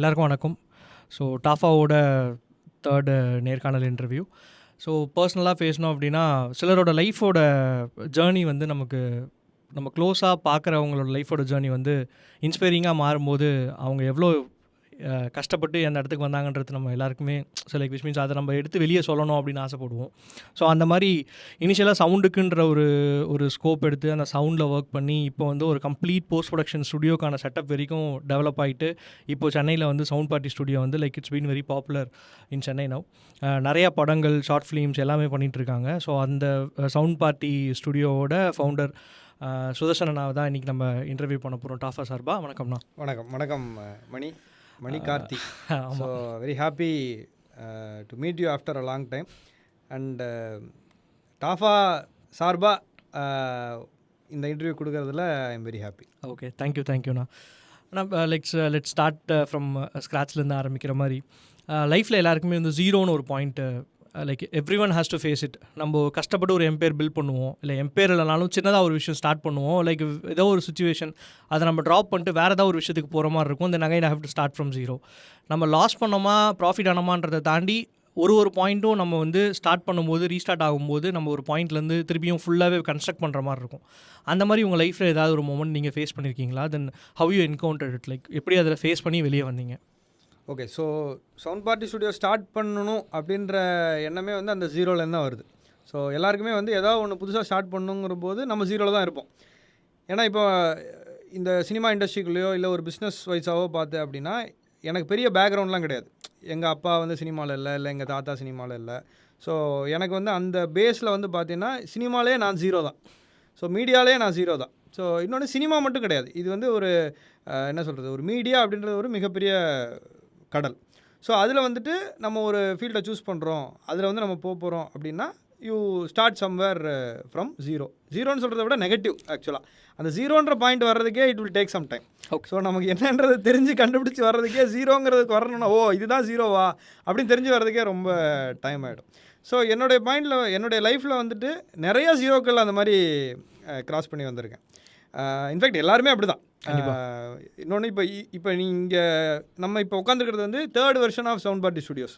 எல்லாருக்கும் வணக்கம். So டாஃபாவோட third நேர்காணல் இன்டர்வியூ. ஸோ பர்சனலாக பேசணும் அப்படின்னா, சிலரோட லைஃபோட ஜேர்னி வந்து நம்ம க்ளோஸாக பார்க்குறவங்களோட லைஃபோட ஜேர்னி வந்து இன்ஸ்பைரிங்காக மாறும்போது அவங்க எவ்வளோ கஷ்டப்பட்டு அந்த இடத்துக்கு வந்தாங்கன்றது நம்ம எல்லாருக்குமே சில விஷ் மீன்ஸ் அதை நம்ம எடுத்து வெளியே சொல்லணும் அப்படின்னு ஆசைப்படுவோம். ஸோ அந்த மாதிரி இனிஷியலாக சவுண்டுக்குன்ற ஒரு ஸ்கோப் எடுத்து அந்த சவுண்டில் ஒர்க் பண்ணி இப்போ வந்து ஒரு கம்ப்ளீட் போஸ்ட் ப்ரொடக்ஷன் ஸ்டுடியோக்கான செட்டப் வரைக்கும் டெவலப் ஆகிட்டு இப்போ சென்னையில் வந்து சவுண்ட் பார்ட்டி ஸ்டுடியோ வந்து like it's been very popular in Chennai now. நிறையா படங்கள், ஷார்ட் ஃபிலிம்ஸ் எல்லாமே பண்ணிகிட்ருக்காங்க. ஸோ அந்த சவுண்ட் பார்ட்டி ஸ்டுடியோவோட ஃபவுண்டர் சுதர்ஷன் அண்ணாவை தான் இன்றைக்கி நம்ம இன்டர்வியூ பண்ண போகிறோம் டாஃபா சார்பா. வணக்கம்ண்ணா. வணக்கம் Mani Karthi. So very happy to meet you after a long time and டாஃபா சார்பாக இந்த இன்டர்வியூ கொடுக்கறதுல I am very happy. Okay, தேங்க்யூண்ணா. ஆனால் லெட் ஸ்டார்ட் ஃப்ரம் ஸ்க்ராட்ச்லேருந்து ஆரம்பிக்கிற மாதிரி லைஃப்பில் எல்லாருக்குமே வந்து ஜீரோன்னு ஒரு point like everyone has to face it. நம்ம கஷ்டப்பட்டு ஒரு எம்பேர் பில்ட் பண்ணுவோம், இல்லை எம்பேர் இல்லைனாலும் சின்னதாக ஒரு விஷயம் ஸ்டார்ட் பண்ணுவோம். லைக் ஏதோ ஒரு சுச்சுவேஷன் அதை நம்ம ட்ராப் பண்ணிட்டு வேறு ஏதாவது ஒரு விஷயத்துக்கு போகிற மாதிரி இருக்கும். Then again I have to start from zero. நம்ம லாஸ் பண்ணோமா ப்ராஃபிட் ஆனோமான்றதை தாண்டி ஒரு பாயிண்ட்டும் நம்ம வந்து ஸ்டார்ட் பண்ணும்போது ரீஸ்டார்ட் ஆகும்போது நம்ம ஒரு பாயிண்ட்லேருந்து திருப்பியும் ஃபுல்லாகவே கன்ஸ்ட்ரக்ட் பண்ணுற மாதிரி இருக்கும். அந்த மாதிரி உங்கள் லைஃப்பில் ஏதாவது ஒரு மொமெண்ட் நீங்கள் ஃபேஸ் பண்ணியிருக்கீங்களா? Then how you encountered it, like எப்படி அதில் ஃபேஸ் பண்ணி வெளியே வந்தீங்க? Okay, so sound Party studio start பண்ணணும் அப்படின்ற எண்ணமே வந்து அந்த ஜீரோலேருந்து தான் வருது. ஸோ எல்லாருக்குமே வந்து ஏதாவது ஒன்று புதுசாக ஸ்டார்ட் பண்ணணுங்கிற போது நம்ம ஜீரோவில் தான் இருப்போம். ஏன்னா இப்போ இந்த சினிமா இண்டஸ்ட்ரிக்குள்ளேயோ இல்லை ஒரு பிஸ்னஸ் வைஸாவோ பார்த்து அப்படின்னா எனக்கு பெரிய பேக்ரவுண்ட்லாம் கிடையாது. எங்கள் அப்பா வந்து சினிமாவில் இல்லை எங்கள் தாத்தா சினிமாவில் இல்லை. ஸோ எனக்கு வந்து அந்த பேஸில் வந்து பார்த்தீங்கன்னா சினிமாலே நான் ஜீரோ தான். ஸோ மீடியாலே நான் ஜீரோ தான். ஸோ இன்னொன்று சினிமா மட்டும் கிடையாது, இது வந்து ஒரு என்ன சொல்கிறது, ஒரு மீடியா அப்படின்றது ஒரு மிகப்பெரிய கடல். ஸோ அதில் வந்துட்டு நம்ம ஒரு ஃபீல்டை சூஸ் பண்ணுறோம், அதில் வந்து நம்ம போகிறோம் அப்படின்னா யூ ஸ்டார்ட் சம்வேர் ஃப்ரம் ஜீரோன்னு சொல்கிறத விட நெகட்டிவ். ஆக்சுவலாக அந்த ஜீரோன்ற பாயிண்ட் வர்றதுக்கே it will take some time. So நமக்கு என்னன்றது தெரிஞ்சு கண்டுபிடிச்சி வர்றதுக்கே ஜீரோங்கிறதுக்கு வரணும்னா இதுதான் ஜீரோவா அப்படின்னு தெரிஞ்சு வர்றதுக்கே ரொம்ப டைம் ஆகிடும். ஸோ என்னுடைய லைஃப்பில் வந்துட்டு நிறையா ஜீரோக்கள் அந்த மாதிரி கிராஸ் பண்ணி வந்திருக்கேன். இன்ஃபேக்ட் எல்லாருமே அப்படி தான். இன்னொன்று இப்போ நீங்கள் நம்ம இப்போ உட்காந்துருக்கிறது வந்து third version of Sound Party Studios.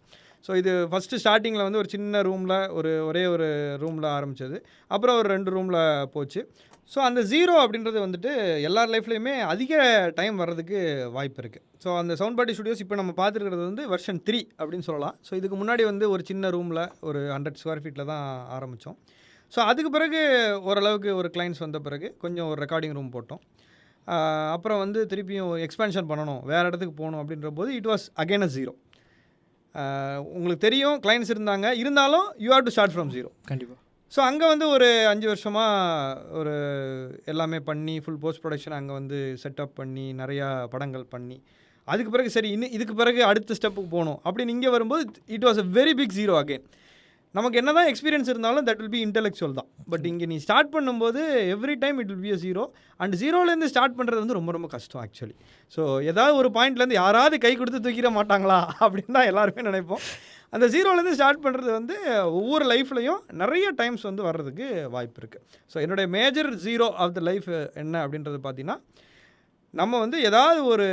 So இது ஃபஸ்ட்டு ஸ்டார்டிங்கில் வந்து ஒரு சின்ன ரூமில் ஒரே ஒரு ரூமில் ஆரம்பித்தது, அப்புறம் ஒரு 2 ரூமில் போச்சு. ஸோ அந்த ஜீரோ அப்படின்றது வந்துட்டு எல்லார் லைஃப்லேயுமே அதிக டைம் வர்றதுக்கு வாய்ப்பு இருக்குது. ஸோ அந்த சவுண்ட் பார்ட்டி ஸ்டுடியோஸ் இப்போ நம்ம பார்த்துருக்கிறது வந்து வெர்ஷன் 3 அப்படின்னு சொல்லலாம். ஸோ இதுக்கு முன்னாடி வந்து ஒரு சின்ன ரூமில் ஒரு 100 ஸ்கொயர் ஃபீட்டில் தான் ஆரம்பித்தோம். ஸோ அதுக்கு பிறகு ஓரளவுக்கு ஒரு கிளைண்ட்ஸ் வந்த பிறகு கொஞ்சம் ஒரு ரெக்கார்டிங் ரூம் போட்டோம். அப்புறம் வந்து திருப்பியும் எக்ஸ்பேன்ஷன் பண்ணணும், வேறு இடத்துக்கு போகணும் அப்படின்ற போது it was again a zero. உங்களுக்கு தெரியும் கிளைண்ட்ஸ் இருந்தாலும் you have to start from zero. கண்டிப்பாக. ஸோ அங்கே வந்து ஒரு 5 வருஷமாக ஒரு எல்லாமே பண்ணி ஃபுல் போஸ்ட் ப்ரொடக்ஷன் அங்கே வந்து செட்டப் பண்ணி நிறையா படங்கள் பண்ணி அதுக்கு பிறகு சரி இதுக்கு பிறகு அடுத்த ஸ்டெப்புக்கு போகணும் அப்படின்னு இங்கே வரும்போது it was a very big zero again. நமக்கு என்ன தான் எக்ஸ்பீரியன்ஸ் இருந்தாலும் தட் வில் பி இன்டெலெக்சுவல் தான். பட் இங்கே நீ ஸ்டார்ட் பண்ணும்போது every time it will be a zero. And ஜீரோலேருந்து ஸ்டார்ட் பண்ணுறது வந்து ரொம்ப ரொம்ப கஷ்டம் ஆக்சுவலி. ஸோ ஏதாவது ஒரு பாயிண்ட்லேருந்து யாராவது கை கொடுத்து தூக்கிட மாட்டாங்களா அப்படின்னு தான் எல்லாருமே நினைப்போம். அந்த ஜீரோலேருந்து ஸ்டார்ட் பண்ணுறது வந்து ஒவ்வொரு லைஃப்லையும் நிறைய டைம்ஸ் வந்து வர்றதுக்கு வாய்ப்பு இருக்குது. ஸோ என்னுடைய major zero of the life என்ன அப்படின்றது பார்த்திங்கன்னா, நம்ம வந்து ஏதாவது ஒரு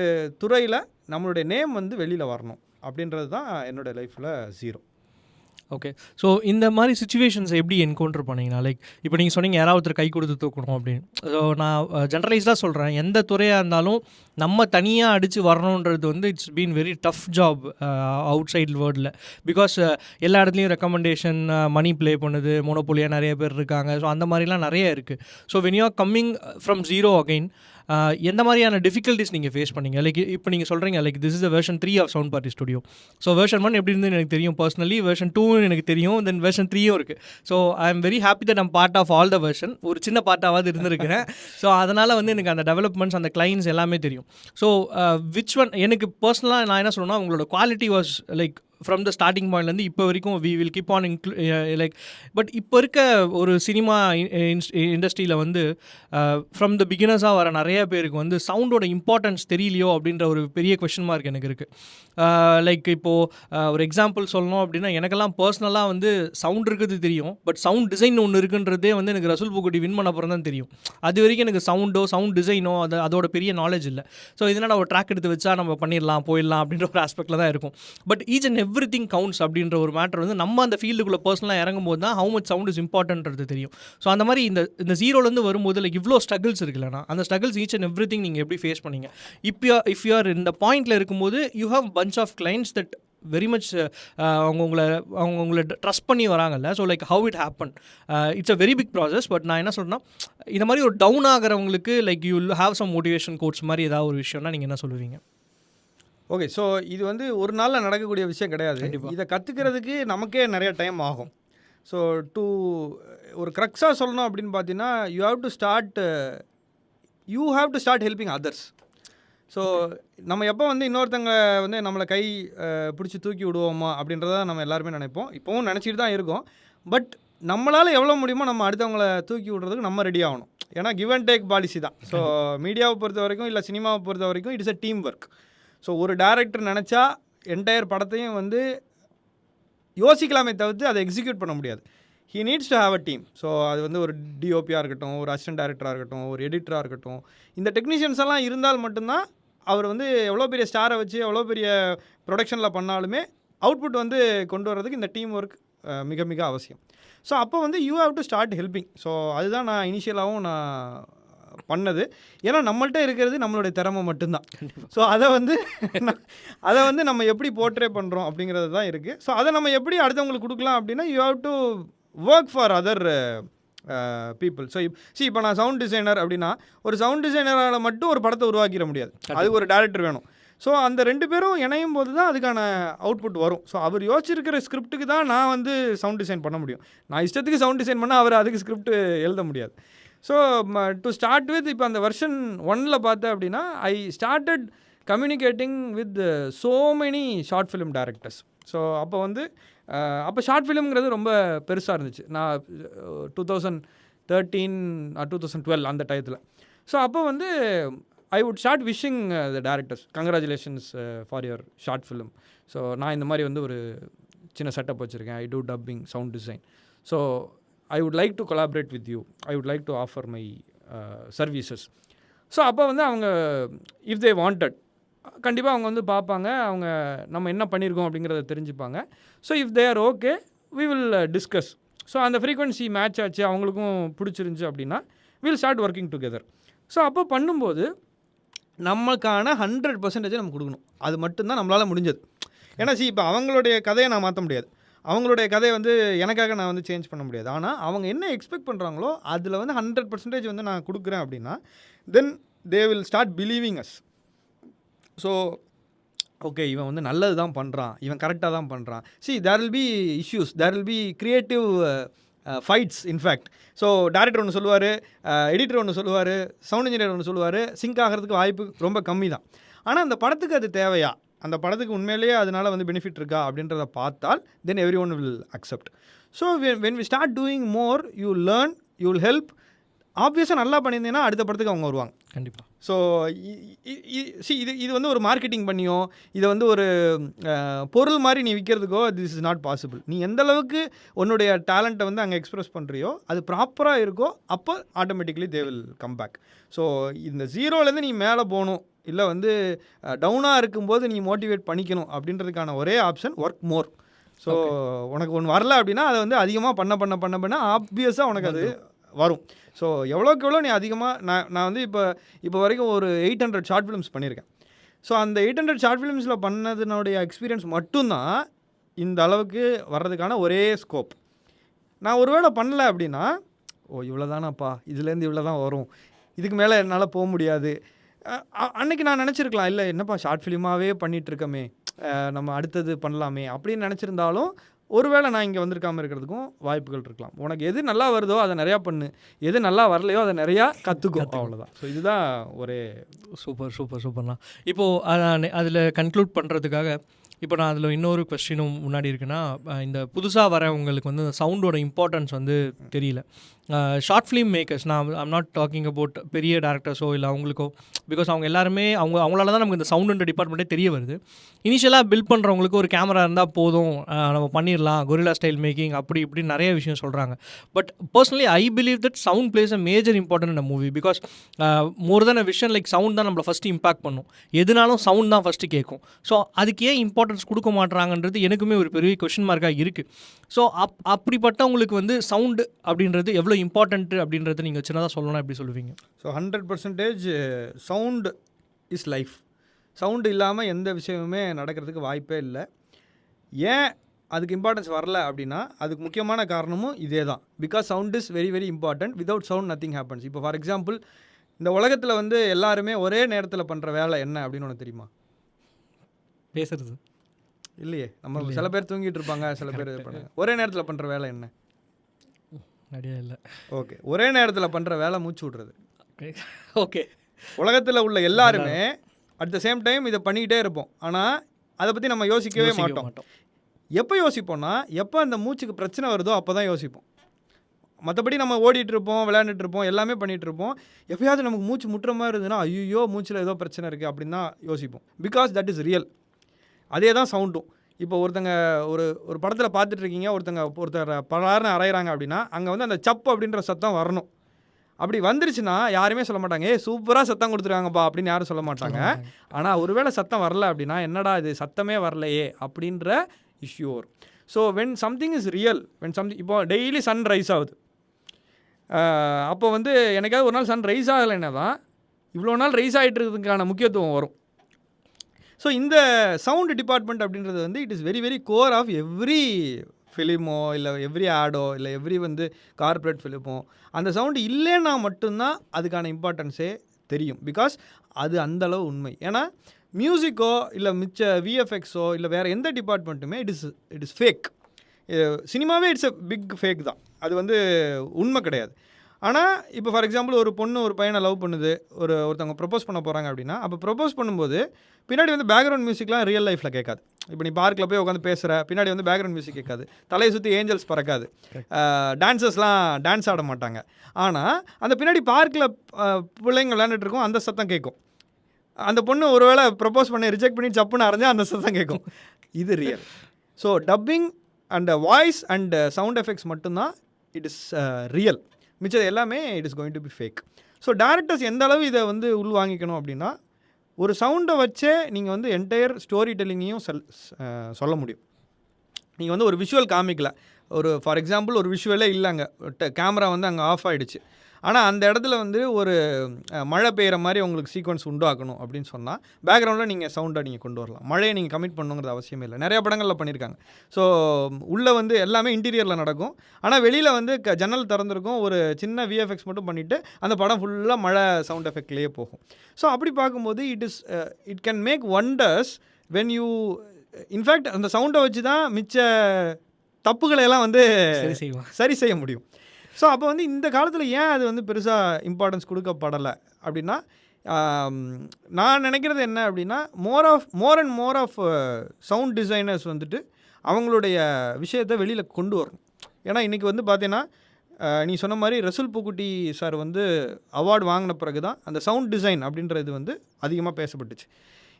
துறையில் நம்மளுடைய நேம் வந்து வெளியில் வரணும் அப்படின்றது தான் என்னுடைய லைஃப்பில் ஜீரோ. ஓகே, ஸோ இந்த மாதிரி சுச்சுவேஷன்ஸை எப்படி என்கவுண்டர் பண்ணிங்கன்னா, லைக் இப்போ நீங்கள் சொன்னீங்க யாராவது ஒருத்தர் கை கொடுத்து தூக்கணும் அப்படின்னு. ஸோ நான் ஜென்ரலைஸ்டாக சொல்கிறேன், எந்த துறையாக இருந்தாலும் நம்ம தனியாக அடித்து வரணுன்றது வந்து it's been very tough job outside வேர்ல்டில். பிகாஸ் எல்லா இடத்துலையும் ரெக்கமெண்டேஷன் மணி ப்ளே பண்ணுது, மோனோபோலியாக நிறைய பேர் இருக்காங்க. ஸோ அந்த மாதிரிலாம் நிறைய இருக்குது. So when you are coming from zero again, எந்த மாதிரியான டிஃபிகல்ட்டிஸ் நீங்கள் ஃபேஸ் பண்ணீங்க? லைக் இப்போ நீங்கள் சொல்கிறீங்க like this is version 3 of Sound Party studio. So version 1 எப்படி இருந்துன்னு எனக்கு தெரியும் பர்சனலி, வெர்ஷன் 2 எனக்கு தெரியும், தென் வெர்ஷன் 3யும் இருக்குது. So I am very happy that I'm part of all the version. ஒரு சின்ன பார்ட்டாவது இருந்திருக்கிறேன். ஸோ அதனால் வந்து எனக்கு அந்த டெவலப்மெண்ட்ஸ், அந்த கிளைண்ட்ஸ் எல்லாமே தெரியும். ஸோ விச் ஒன் எனக்கு பர்சனலாக நான் என்ன சொல்லணும்னா, உங்களோட quality was like from the starting பாயிண்ட்லேருந்து இப்போ வரைக்கும் we will keep on like but இப்போ இருக்க ஒரு சினிமா இண்டஸ்ட்ரியில் வந்து ஃப்ரம் த பிகினர்ஸாக வர நிறைய பேருக்கு வந்து சவுண்டோட இம்பார்ட்டன்ஸ் தெரியலையோ அப்படின்ற ஒரு பெரிய கொஷின் மார்க் எனக்கு இருக்குது. லைக் இப்போது ஒரு எக்ஸாம்பிள் சொல்லணும் அப்படின்னா எனக்கெல்லாம் பர்சனலாக வந்து சவுண்ட் இருக்கிறது தெரியும், பட் சவுண்ட் டிசைன் ஒன்று இருக்குன்றதே வந்து எனக்கு ரசூல் பூக்குட்டி வின் பண்ண அப்புறம் தான் தெரியும். அது வரைக்கும் எனக்கு சவுண்ட் டிசைனோ அதோட பெரிய நாலேஜ் இல்லை. ஸோ இதனால் ஒரு ட்ராக் எடுத்து வச்சா நம்ம பண்ணிடலாம் போயிடலாம் அப்படின்ற ஒரு ஆஸ்பெக்டில் தான் இருக்கும். But each and every thing counts அப்படின்ற ஒரு மேட்டர் வந்து நம்ம அந்த ஃபீல்டுக்குள்ளே பர்சனலாக இறங்கும்போது தான் ஹவு மச் சவுண்ட் இஸ் இம்பார்ட்டன்றது தெரியும். ஸோ அந்த மாதிரி இந்த ஜீரோலேருந்து வரும்போது லைக் இவ்வளோ ஸ்ட்ரகிள்ஸ் இருக்குல்லண்ணா, அந்த struggles each and every thing நீங்கள் எப்படி ஃபேஸ் பண்ணீங்க? இஃப் யூ ஆர் இந்த பாயிண்டில் இருக்கும்போது you have bunch of clients that very much அவங்க உங்களை ட்ரஸ்ட் பண்ணி வராங்கல்ல. So like how it happen, it's a very big process. But நான் என்ன சொல்கிறேன்னா, இந்த மாதிரி ஒரு டவுன் ஆகிறவங்களுக்கு like you will have some motivation quotes மாதிரி ஏதாவது ஒரு விஷயம்னா நீங்கள் என்ன சொல்லுவீங்க? ஓகே, ஸோ இது வந்து ஒரு நாளில் நடக்கக்கூடிய விஷயம் கிடையாது. இதை கற்றுக்கிறதுக்கு நமக்கே நிறைய டைம் ஆகும். ஸோ ஒரு க்ரக்ஸாக சொல்லணும் அப்படின்னு பார்த்தீங்கன்னா, you have to start helping others. So நம்ம எப்போ வந்து இன்னொருத்தங்க வந்து நம்மளை கை பிடிச்சி தூக்கி விடுவோமா அப்படின்றத நம்ம எல்லாருமே நினைப்போம், இப்போவும் நினச்சிட்டு தான் இருக்கோம். பட் நம்மளால் எவ்வளோ முடியுமோ நம்ம அடுத்தவங்களை தூக்கி விடுறதுக்கு நம்ம ரெடி ஆகணும். ஏன்னா கிவ் அண்ட் டேக் பாலிசி தான். ஸோ மீடியாவை பொறுத்த வரைக்கும் இல்லை சினிமாவை பொறுத்த வரைக்கும் it is a team work. So ஒரு டைரக்டர் நினச்சா என்டையர் படத்தையும் வந்து யோசிக்கலாமே தவிர்த்து அதை எக்ஸிக்யூட் பண்ண முடியாது. He needs to have a team. So அது வந்து ஒரு டிஓபியாக இருக்கட்டும், ஒரு அசிஸ்டன்ட் டைரக்டராக இருக்கட்டும், ஒரு எடிட்டராக இருக்கட்டும், இந்த டெக்னீஷியன்ஸ் எல்லாம் இருந்தால் மட்டும்தான் அவர் வந்து எவ்வளோ பெரிய ஸ்டாரை வச்சு எவ்வளோ பெரிய ப்ரொடக்ஷனில் பண்ணாலுமே அவுட்புட் வந்து கொண்டு வர்றதுக்கு இந்த டீம் ஒர்க் மிக மிக அவசியம். ஸோ அப்போ வந்து you have to start helping. So அதுதான் நான் இனிஷியலாகவும் நான் பண்ணது. ஏன்னா நம்மள்கிட்ட இருக்கிறது நம்மளுடைய திறமை மட்டும்தான். ஸோ அதை வந்து நம்ம எப்படி போர்ட்ரே பண்ணுறோம் அப்படிங்கிறது தான் இருக்குது. ஸோ அதை நம்ம எப்படி அடுத்தவங்களுக்கு கொடுக்கலாம் அப்படின்னா, you have to work for other people. So இப்போ நான் சவுண்ட் டிசைனர் அப்படின்னா, ஒரு சவுண்ட் டிசைனரால் மட்டும் ஒரு படத்தை உருவாக்கிட முடியாது, அதுக்கு ஒரு டேரக்டர் வேணும். ஸோ அந்த 2 பேரும் இணையும் போது தான் அதுக்கான அவுட்புட் வரும். ஸோ அவர் யோசிச்சிருக்கிற ஸ்கிரிப்டுக்கு தான் நான் வந்து சவுண்ட் டிசைன் பண்ண முடியும். நான் இஷ்டத்துக்கு சவுண்ட் டிசைன் பண்ணால் அவர் அதுக்கு ஸ்கிரிப்ட் எழுத முடியாது. ஸோ டு ஸ்டார்ட் வித் இப்போ அந்த வெர்ஷன் 1ல் பார்த்தேன் அப்படின்னா, I started communicating with so many short film directors. So அப்போ ஷார்ட் ஃபிலிம்ங்கிறது ரொம்ப பெருசாக இருந்துச்சு. நான் 2013 2012 அந்த டயத்தில். ஸோ அப்போ வந்து I would start wishing the directors, congratulations for your short film. So நான் இந்த மாதிரி வந்து ஒரு சின்ன செட்டப் வச்சுருக்கேன், I do dubbing, sound design. So I would like to collaborate with you, I would like to offer my services. So அப்போ வந்து அவங்க இஃப் தே வாண்டட் கண்டிப்பாக அவங்க வந்து பார்ப்பாங்க, அவங்க நம்ம என்ன பண்ணியிருக்கோம் அப்படிங்கிறத தெரிஞ்சுப்பாங்க. So if they are okay we will discuss. So அந்த ஃப்ரீக்வன்சி மேட்ச் ஆச்சு, அவங்களுக்கும் பிடிச்சிருந்துச்சி அப்படின்னா will start working together. So அப்போ பண்ணும்போது நம்மளுக்கான 100% நம்ம கொடுக்கணும். அது மட்டும்தான் நம்மளால் முடிஞ்சது. ஏன்னா இப்போ அவங்களுடைய கதையை நான் மாற்ற முடியாது, அவங்களுடைய கதையை வந்து எனக்காக நான் வந்து சேஞ்ச் பண்ண முடியாது. ஆனால் அவங்க என்ன எக்ஸ்பெக்ட் பண்ணுறாங்களோ அதில் வந்து 100% வந்து நான் கொடுக்குறேன் அப்படின்னா then they will start believing us. So okay, இவன் வந்து நல்லது தான் பண்ணுறான், இவன் கரெக்டாக தான் பண்ணுறான். There will be issues, there will be creative fights in fact. So director ஒன்று சொல்லுவார், எடிட்டர் ஒன்று சொல்லுவார், சவுண்ட் இன்ஜினியர் ஒன்று சொல்லுவார், சிங்க் ஆகிறதுக்கு வாய்ப்பு ரொம்ப கம்மி தான். ஆனால் அந்த படத்துக்கு அது தேவையா, அந்த படத்துக்கு உண்மையிலேயே அதனால் வந்து பெனிஃபிட் இருக்கா அப்படின்றத பார்த்தால் then every one will accept. So when we start doing more you learn, you will help. ஆப்வியஸாக நல்லா பண்ணியிருந்தீங்கன்னா அடுத்த படத்துக்கு அவங்க வருவாங்க கண்டிப்பாக. ஸோ இது வந்து ஒரு மார்க்கெட்டிங் பண்ணியோ இதை வந்து ஒரு பொருள் மாதிரி நீ விற்கிறதுக்கோ திஸ் இஸ் நாட் பாசிபிள். நீ எந்த அளவுக்கு உன்னுடைய டேலண்ட்டை வந்து அங்கே எக்ஸ்ப்ரெஸ் பண்ணுறியோ அது ப்ராப்பராக இருக்கோ அப்போ automatically they will come back. So இந்த ஜீரோலேருந்து நீ மேலே போகணும், இல்லை வந்து டவுனாக இருக்கும்போது நீ மோட்டிவேட் பண்ணிக்கணும் அப்படின்றதுக்கான ஒரே ஆப்ஷன் ஒர்க் மோர். ஸோ உனக்கு ஒன்று வரல அப்படின்னா அதை வந்து அதிகமாக பண்ண ஆப்வியஸாக உனக்கு அது வரும். ஸோ எவ்வளோக்கு எவ்வளோ நீ அதிகமாக நான் வந்து இப்போ வரைக்கும் ஒரு 800 ஷார்ட் ஃபிலிம்ஸ் பண்ணியிருக்கேன். ஸோ அந்த 800 ஷார்ட் ஃபிலிம்ஸில் பண்ணதுனுடைய எக்ஸ்பீரியன்ஸ் மட்டும்தான் இந்த அளவுக்கு வர்றதுக்கான ஒரே ஸ்கோப். நான் ஒரு வேளை பண்ணல அப்படின்னா இவ்வளோ தானாப்பா, இதுலேருந்து இவ்வளோ தான் வரும், இதுக்கு மேலே என்னால் போக முடியாது, அன்றைக்கி நான் நினச்சிருக்கலாம், இல்லை என்னப்பா ஷார்ட் ஃபிலிமாகவே பண்ணிகிட்ருக்கமே, நம்ம அடுத்தது பண்ணலாமே அப்படின்னு நினச்சிருந்தாலும் ஒருவேளை நான் இங்கே வந்திருக்காமல் இருக்கிறதுக்கும் வாய்ப்புகள் இருக்கலாம். உனக்கு எது நல்லா வருதோ அதை நிறையா பண்ணு, எது நல்லா வரலையோ அதை நிறையா கற்றுக்கும், அவ்வளோதான். ஸோ இதுதான் ஒரே சூப்பர்ண்ணா. இப்போது அதில் கன்க்ளூட் பண்ணுறதுக்காக இப்போ நான் அதில் இன்னொரு கொஸ்டினும் முன்னாடி இருக்குன்னா, இந்த புதுசாக வரவங்களுக்கு வந்து சவுண்டோட இம்பார்ட்டன்ஸ் வந்து தெரியல. ஷார்ட் ஃபிலிம் மேக்கர்ஸ், நான் ஐம் நாட் டாக்கிங் அபவுட் பெரிய டேரக்டர்ஸோ இல்லை அவங்களுக்கோ, பிகாஸ் அவங்க எல்லாருமே அவங்களால தான் நமக்கு இந்த சவுண்டுன்ற டிபார்ட்மெண்ட்டே தெரிய வருது. இனிஷியலாக பில்ட் பண்ணுறவங்களுக்கு ஒரு கேமரா இருந்தால் போதும், நம்ம பண்ணிடலாம், கொரில்லா ஸ்டைல் மேக்கிங் அப்படி இப்படி நிறைய விஷயம் சொல்கிறாங்க. But personally I believe that sound place a major important in a movie, because more then a vision like sound தான் நம்மளை ஃபஸ்ட்டு இம்பாக்ட் பண்ணும். எதுனாலும் சவுண்ட் தான் ஃபஸ்ட்டு கேட்கும். ஸோ அதுக்கு ஏன் இம்பார்ட்டன்ஸ் கொடுக்க மாட்றாங்கன்றது எனக்குமே ஒரு பெரிய கொஷின் மார்க்காக இருக்குது. ஸோ அப்படிப்பட்டவங்களுக்கு வந்து சவுண்டு அப்படின்றது எவ்வளோ இம்பார்ட்டன்ட்டு அப்படின்றது நீங்கள் சின்னதாக சொல்லணும்னா எப்படி சொல்லுவீங்க? So 100% sound is life. Sound இல்லாமல் எந்த விஷயமுமே நடக்கிறதுக்கு வாய்ப்பே இல்லை. ஏன் அதுக்கு இம்பார்ட்டன்ஸ் வரல அப்படின்னா அதுக்கு முக்கியமான காரணமும் இதே தான். Because sound is very very important. Without sound nothing happens. இப்போ ஃபார் எக்ஸாம்பிள், இந்த உலகத்தில் வந்து எல்லாருமே ஒரே நேரத்தில் பண்ணுற வேலை என்ன அப்படின்னு ஒன்று தெரியுமா? பேசுறது இல்லையே. நம்ம சில பேர் தூங்கிட்டு இருப்பாங்க, சில பேர் இது பண்ணுவாங்க. ஒரே நேரத்தில் பண்ணுற வேலை என்ன? நிறையா இல்லை. ஓகே, ஒரே நேரத்தில் பண்ணுற வேலை மூச்சு விட்றது. ஓகே, உலகத்தில் உள்ள எல்லாருமே அட் த சேம் டைம் இதை பண்ணிக்கிட்டே இருப்போம். ஆனால் அதை பற்றி நம்ம யோசிக்கவே மாட்டோம். எப்போ யோசிப்போம்னா, எப்போ அந்த மூச்சுக்கு பிரச்சனை வருதோ அப்போ தான் யோசிப்போம். மற்றபடி நம்ம ஓடிட்டு இருப்போம், விளையாண்டுட்டு இருப்போம், எல்லாமே பண்ணிகிட்டு இருப்போம். எப்போயாவது நமக்கு மூச்சு முட்டுற மாதிரி இருந்ததுன்னா ஐயோ மூச்சில் ஏதோ பிரச்சனை இருக்குது அப்படின்னு தான் யோசிப்போம். Because that is real. அதே தான் சவுண்டும். இப்போ ஒருத்தங்க ஒரு படத்தில் பார்த்துட்டு இருக்கீங்க, ஒருத்தர் பலார்னு அரைகிறாங்க அப்படின்னா அங்கே வந்து அந்த சப்பு அப்படின்ற சத்தம் வரணும். அப்படி வந்துருச்சுன்னா யாருமே சொல்ல மாட்டாங்க, சூப்பராக சத்தம் கொடுத்துருக்காங்கப்பா அப்படின்னு யாரும் சொல்ல மாட்டாங்க. ஆனால் ஒருவேளை சத்தம் வரல அப்படின்னா என்னடா இது சத்தமே வரலையே அப்படின்ற இஷ்யூ வரும். So when something is real, when something, இப்போ டெய்லி சன் ரைஸ் ஆகுது. அப்போ வந்து எனக்காவது ஒரு நாள் சன் ரைஸ் ஆகலைன்னா தான் இவ்வளோ நாள் ரைஸ் ஆகிட்டு இருக்கிறதுக்கான முக்கியத்துவம் வரும். ஸோ இந்த சவுண்டு டிபார்ட்மெண்ட் அப்படின்றது வந்து it is very very core of every ஃபிலிமோ இல்லை எவ்ரி ஆடோ இல்லை எவ்ரி வந்து கார்ப்பரேட் ஃபிலிமோ. அந்த சவுண்டு இல்லைன்னா மட்டும்தான் அதுக்கான இம்பார்ட்டன்ஸே தெரியும். பிகாஸ் அது அந்தளவு உண்மை. ஏன்னா மியூசிக்கோ இல்லை மிச்ச விஎஃப்எக்ஸோ இல்லை வேறு எந்த டிபார்ட்மெண்ட்டுமே இட் இஸ் ஃபேக். சினிமாவே இட்ஸ் எ பிக் ஃபேக் தான். அது வந்து உண்மை கிடையாது. ஆனால் இப்போ ஃபார் எக்ஸாம்பிள் ஒரு பொண்ணு ஒரு பையனை லவ் பண்ணுது, ஒருத்தவங்க ப்ரப்போஸ் பண்ண போகிறாங்க அப்படின்னா, அப்போ ப்ரப்போஸ் பண்ணும்போது பின்னாடி வந்து பேக்ரவுண்ட் மியூசிக்லாம் ரியல் லைஃப்பில் கேட்காது. இப்போ நீ பார்க்கில் போய் உட்காந்து பேசுகிற, பின்னாடி வந்து பேக்ரவுண்ட் மியூசிக் கேட்காது, தலையை சுற்றி ஏஞ்சல்ஸ் பறக்காது, டான்ஸர்ஸ்லாம் டான்ஸ் ஆட மாட்டாங்க. ஆனால் அந்த பின்னாடி பார்க்கில் பிள்ளைங்க விளையாண்டுட்டு இருக்கோம், அந்த சத்தம் கேட்கும். அந்த பொண்ணு ஒருவேளை ப்ரப்போஸ் பண்ணி ரிஜெக்ட் பண்ணி சப்புன்னு அரைஞ்சால் அந்த சத்தம் கேட்கும். இது real. So dubbing and voice and sound effects மட்டும்தான் இட் இஸ் ரியல். மிச்சது எல்லாமே it is going to be fake. So directors எந்த அளவு இதை வந்து உள்வாங்கிக்கணும் அப்படின்னா, ஒரு சவுண்டை வச்சே நீங்கள் வந்து என்டையர் ஸ்டோரி டெல்லிங்கையும் சொல்ல முடியும். நீங்கள் வந்து ஒரு விஷுவல் காமிக்கல, ஃபார் எக்ஸாம்பிள் ஒரு விஷுவலே இல்லைங்க, கேமரா வந்து அங்கே ஆஃப் ஆகிடுச்சு. ஆனால் அந்த இடத்துல வந்து ஒரு மழை பெய்கிற மாதிரி உங்களுக்கு சீக்வன்ஸ் உண்டாக்கணும் அப்படின்னு சொன்னால் பேக்ரவுண்டில் நீங்கள் சவுண்டை நீங்கள் கொண்டு வரலாம். மழையை நீங்கள் கமிட் பண்ணுங்கிறது அவசியமே இல்லை. நிறையா படங்களில் பண்ணியிருக்காங்க. ஸோ உள்ளே வந்து எல்லாமே இன்டீரியரில் நடக்கும், ஆனால் வெளியில் வந்து ஜன்னல் திறந்துருக்கும், ஒரு சின்ன விஎஃப்எக்ஸ் மட்டும் பண்ணிவிட்டு அந்த படம் ஃபுல்லாக மழை சவுண்ட் எஃபெக்ட்லேயே போகும். ஸோ அப்படி பார்க்கும்போது it can make wonders when you in fact அந்த சவுண்டை வச்சு தான் மிச்ச தப்புகளையெல்லாம் வந்து சரி செய்ய முடியும். ஸோ அப்போ வந்து இந்த காலத்தில் ஏன் அது வந்து பெருசாக இம்பார்ட்டன்ஸ் கொடுக்கப்படலை அப்படின்னா, நான் நினைக்கிறது என்ன அப்படின்னா, more and more of sound designers வந்துட்டு அவங்களுடைய விஷயத்தை வெளியில் கொண்டு வரணும். ஏன்னா இன்றைக்கி வந்து பார்த்தீங்கன்னா, நீ சொன்ன மாதிரி ரசூல் பூக்குட்டி சார் வந்து அவார்டு வாங்கின பிறகு தான் அந்த சவுண்ட் டிசைன் அப்படின்றது வந்து அதிகமாக பேசப்பட்டுச்சு.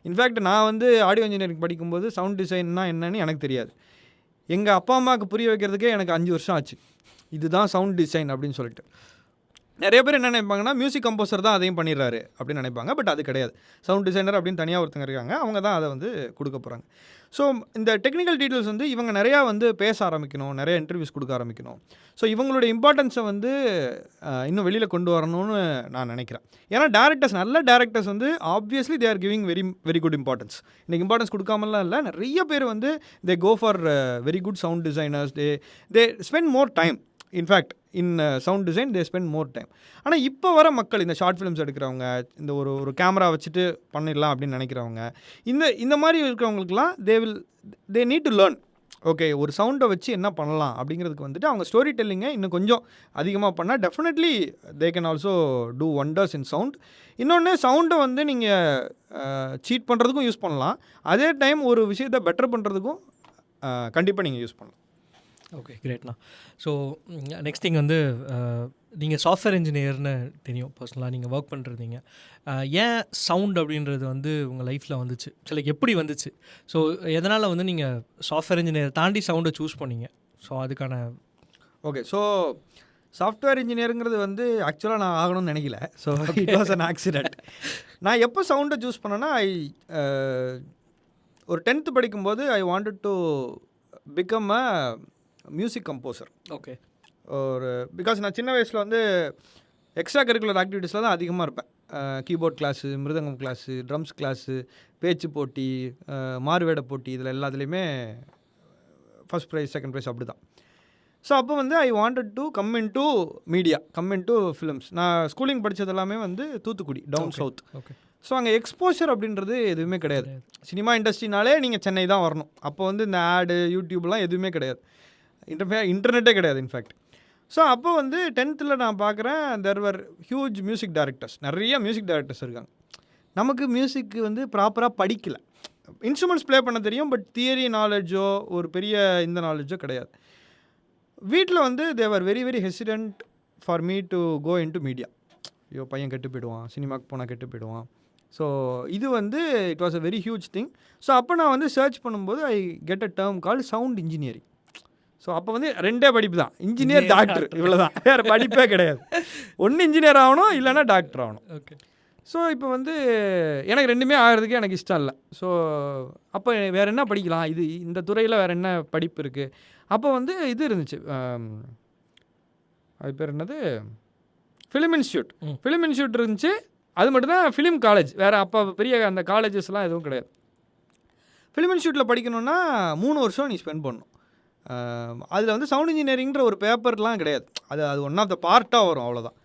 இன்ஃபேக்ட் நான் வந்து ஆடியோ இன்ஜினியரிங் படிக்கும்போது சவுண்ட் டிசைன்னா என்னன்னு எனக்கு தெரியாது. எங்கள் அப்பா அம்மாவுக்கு புரிய வைக்கிறதுக்கே எனக்கு 5 வருஷம் ஆச்சு. இதுதான் சவுண்ட் டிசைன் அப்படின்னு சொல்லிட்டு. நிறைய பேர் என்ன நினைப்பாங்கன்னா, மியூசிக் கம்போசர் தான் அதையும் பண்ணிடுறாரு அப்படின்னு நினைப்பாங்க. பட் அது கிடையாது. சவுண்ட் டிசைனர் அப்படின்னு தனியாக ஒருத்தங்க இருக்காங்க, அவங்க தான் அதை வந்து கொடுக்க போகிறாங்க. ஸோ இந்த டெக்னிக்கல் டீட்டெயில்ஸ் வந்து இவங்க நிறையா வந்து பேச ஆரம்பிக்கணும், நிறைய இன்டர்வியூஸ் கொடுக்க ஆரம்பிக்கணும். ஸோ இவங்களுடைய இம்பார்ட்டன்ஸை வந்து இன்னும் வெளியில் கொண்டு வரணும்னு நான் நினைக்கிறேன். ஏன்னா நல்ல டேரக்டர்ஸ் வந்து obviously they are giving very very good importance. இன்றைக்கி இம்பார்ட்டன்ஸ் கொடுக்காமலாம் இல்லை, நிறைய பேர் வந்து they go for very good sound designers. They spend more time. In fact in sound design they spend more time. ஆனால் இப்போ வர மக்கள், இந்த ஷார்ட் ஃபிலிம்ஸ் எடுக்கிறவங்க, இந்த ஒரு கேமரா வச்சுட்டு பண்ணிடலாம் அப்படின்னு நினைக்கிறவங்க, இந்த மாதிரி இருக்கிறவங்களுக்குலாம் they need to learn. Okay ஒரு சவுண்டை வச்சு என்ன பண்ணலாம் அப்படிங்கிறதுக்கு வந்துட்டு அவங்க ஸ்டோரி டெல்லிங்கை இன்னும் கொஞ்சம் அதிகமாக பண்ணால் definitely they can also do wonders in sound. இன்னொன்று சவுண்டை வந்து நீங்கள் சீட் பண்ணுறதுக்கும் யூஸ் பண்ணலாம், அதே டைம் ஒரு விஷயத்தை பெட்டர் பண்ணுறதுக்கும் கண்டிப்பாக நீங்கள் யூஸ் பண்ணலாம். ஓகே கிரேட்ண்ணா. ஸோ நெக்ஸ்ட் திங் வந்து நீங்கள் சாஃப்ட்வேர் இன்ஜினியர்னு தெரியும், பர்சனலாக நீங்கள் ஒர்க் பண்ணுறீங்க. ஏன் சவுண்ட் அப்படின்றது வந்து உங்கள் லைஃப்பில் வந்துச்சு, எப்படி வந்துச்சு? ஸோ எதனால் வந்து நீங்கள் சாஃப்ட்வேர் இன்ஜினியர் தாண்டி சவுண்டை சூஸ் பண்ணீங்க? ஸோ அதுக்கான ஓகே. ஸோ சாஃப்ட்வேர் இன்ஜினியருங்கிறது வந்து ஆக்சுவலாக நான் ஆகணும்னு நினைக்கல. So it was an accident. நான் எப்போ சவுண்டை சூஸ் பண்ணேன்னா ஒரு 10th படிக்கும்போது ஐ wanted to become a music composer. Okay. ஒரு பிகாஸ் நான் சின்ன வயசில் வந்து எக்ஸ்ட்ரா கரிக்குலர் ஆக்டிவிட்டீஸில் தான் அதிகமாக இருப்பேன். கீபோர்ட் கிளாஸு, மிருதங்கம் கிளாஸு, ட்ரம்ஸ் கிளாஸு, பேச்சு போட்டி, மாறுவேட போட்டி, இதில் எல்லாத்துலேயுமே ஃபஸ்ட் ப்ரைஸ் செகண்ட் ப்ரைஸ் அப்படி தான். ஸோ அப்போ வந்து I wanted to come in to media, come in to films. நான் ஸ்கூலிங் படித்தது எல்லாமே வந்து Thoothukudi, down south. Okay. So அங்கே எக்ஸ்போஷர் அப்படின்றது எதுவுமே கிடையாது. சினிமா இண்டஸ்ட்ரினாலே நீங்கள் சென்னை தான் வரணும். அப்போ வந்து இந்த ஆடு யூடியூப்லாம் எதுவுமே கிடையாது, இன்டர்நெட்டே கிடையாது இன்ஃபேக்ட். ஸோ அப்போ வந்து 10th நான் பார்க்குறேன் there were huge music directors, நிறைய மியூசிக் டைரக்டர்ஸ் இருக்காங்க. நமக்கு மியூசிக் வந்து ப்ராப்பராக படிக்கல. இன்ஸ்ட்ருமெண்ட்ஸ் ப்ளே பண்ண தெரியும், பட் தியரி நாலேஜோ ஒரு பெரிய இந்த நாலேஜோ கிடையாது. வீட்டில் வந்து they were very very hesitant for me to go in to media. ஐயோ பையன் கெட்டு போயிடுவான், சினிமாவுக்கு போனால் கெட்டு போயிடுவான். ஸோ இது வந்து it was a very huge thing. So அப்போ நான் வந்து சர்ச் பண்ணும்போது I get a term called sound engineering. So அப்போ வந்து 2 படிப்பு தான், இன்ஜினியர் டாக்டர், இவ்வளோ தான், வேறு படிப்பே கிடையாது. ஒன்று இன்ஜினியர் ஆகணும், இல்லைனா டாக்டர் ஆகணும். ஓகே. ஸோ இப்போ வந்து எனக்கு 2மே ஆகிறதுக்கு எனக்கு இஷ்டம் இல்லை. ஸோ அப்போ வேறு என்ன படிக்கலாம், இந்த துறையில் வேறு என்ன படிப்பு இருக்குது? அப்போ வந்து இது இருந்துச்சு, அது பேர் என்னது, ஃபிலிம் இன்ஸ்டியூட். ஃபிலிம் இன்ஸ்டியூட் இருந்துச்சு, அது மட்டும்தான் ஃபிலிம் காலேஜ். வேறு அப்போ பெரிய அந்த காலேஜஸ்லாம் எதுவும் கிடையாது. ஃபிலிம் இன்ஸ்டியூட்டில் படிக்கணுன்னா 3 வருஷம் நீ ஸ்பெண்ட் பண்ணணும். அதில் வந்து சவுண்ட் இன்ஜினியரிங்கிற ஒரு பேப்பர்லாம் கிடையாது, அது ஒன் ஆஃப் த பார்ட்டாக வரும், அவ்வளோதான்.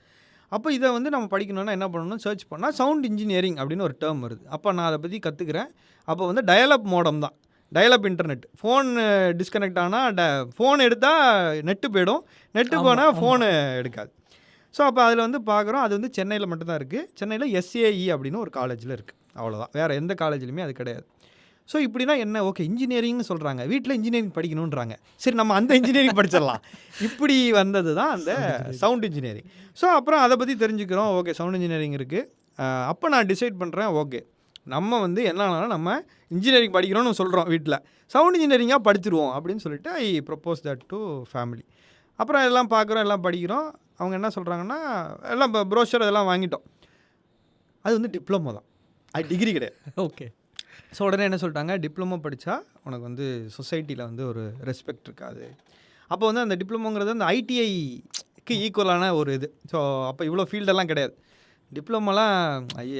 அப்போ இதை வந்து நம்ம படிக்கணுன்னா என்ன பண்ணணும், சர்ச் பண்ணால் சவுண்ட் இன்ஜினியரிங் அப்படின்னு ஒரு டேர்ம் வருது. அப்போ நான் அதை பற்றி கற்றுக்கிறேன். அப்போ வந்து டயலப் மோடம் தான், டயலப் இன்டர்நெட். ஃபோன் டிஸ்கனெக்ட் ஆனால் ஃபோன் எடுத்தால் நெட்டு போயிடும், நெட்டு போனால் ஃபோனு எடுக்காது. ஸோ அப்போ அதில் வந்து பார்க்குறோம், அது வந்து சென்னையில் மட்டும்தான் இருக்குது. சென்னையில் SAE அப்படின்னு ஒரு காலேஜில் இருக்குது, அவ்வளோதான். வேறு எந்த காலேஜ்லையுமே அது கிடையாது. ஸோ இப்படின்னா என்ன, ஓகே இன்ஜினியரிங்னு சொல்கிறாங்க, வீட்டில் இன்ஜினியரிங் படிக்கணுன்றாங்க, சரி நம்ம அந்த இன்ஜினியரிங் படிச்சிடலாம். இப்படி வந்தது தான் அந்த சவுண்ட் இன்ஜினியரிங். ஸோ அப்புறம் அதை பற்றி தெரிஞ்சுக்கிறோம், ஓகே சவுண்ட் இன்ஜினியரிங் இருக்குது. அப்போ நான் டிசைட் பண்ணுறேன், ஓகே நம்ம வந்து என்னன்னாலும் நம்ம இன்ஜினியரிங் படிக்கிறோன்னு சொல்கிறோம் வீட்டில், சவுண்ட் இன்ஜினியரிங்காக படிச்சிருவோம் அப்படின்னு சொல்லிட்டு ஐ ப்ரப்போஸ் தட் டு ஃபேமிலி. அப்புறம் எல்லாம் பார்க்குறோம், எல்லாம் படிக்கிறோம். அவங்க என்ன சொல்கிறாங்கன்னா, எல்லாம் ப்ரோஷர் இதெல்லாம் வாங்கிட்டோம். அது வந்து டிப்ளமோ தான், அது டிகிரி கிடையாது. ஓகே. ஸோ உடனே என்ன சொல்லிட்டாங்க, டிப்ளமோ படித்தா உனக்கு வந்து சொசைட்டியில் வந்து ஒரு ரெஸ்பெக்ட் இருக்காது. அப்போ வந்து அந்த டிப்ளமோங்கிறது அந்த ITIக்கு ஈக்குவலான ஒரு இது. ஸோ அப்போ இவ்வளோ ஃபீல்டெல்லாம் கிடையாது. டிப்ளமோலாம்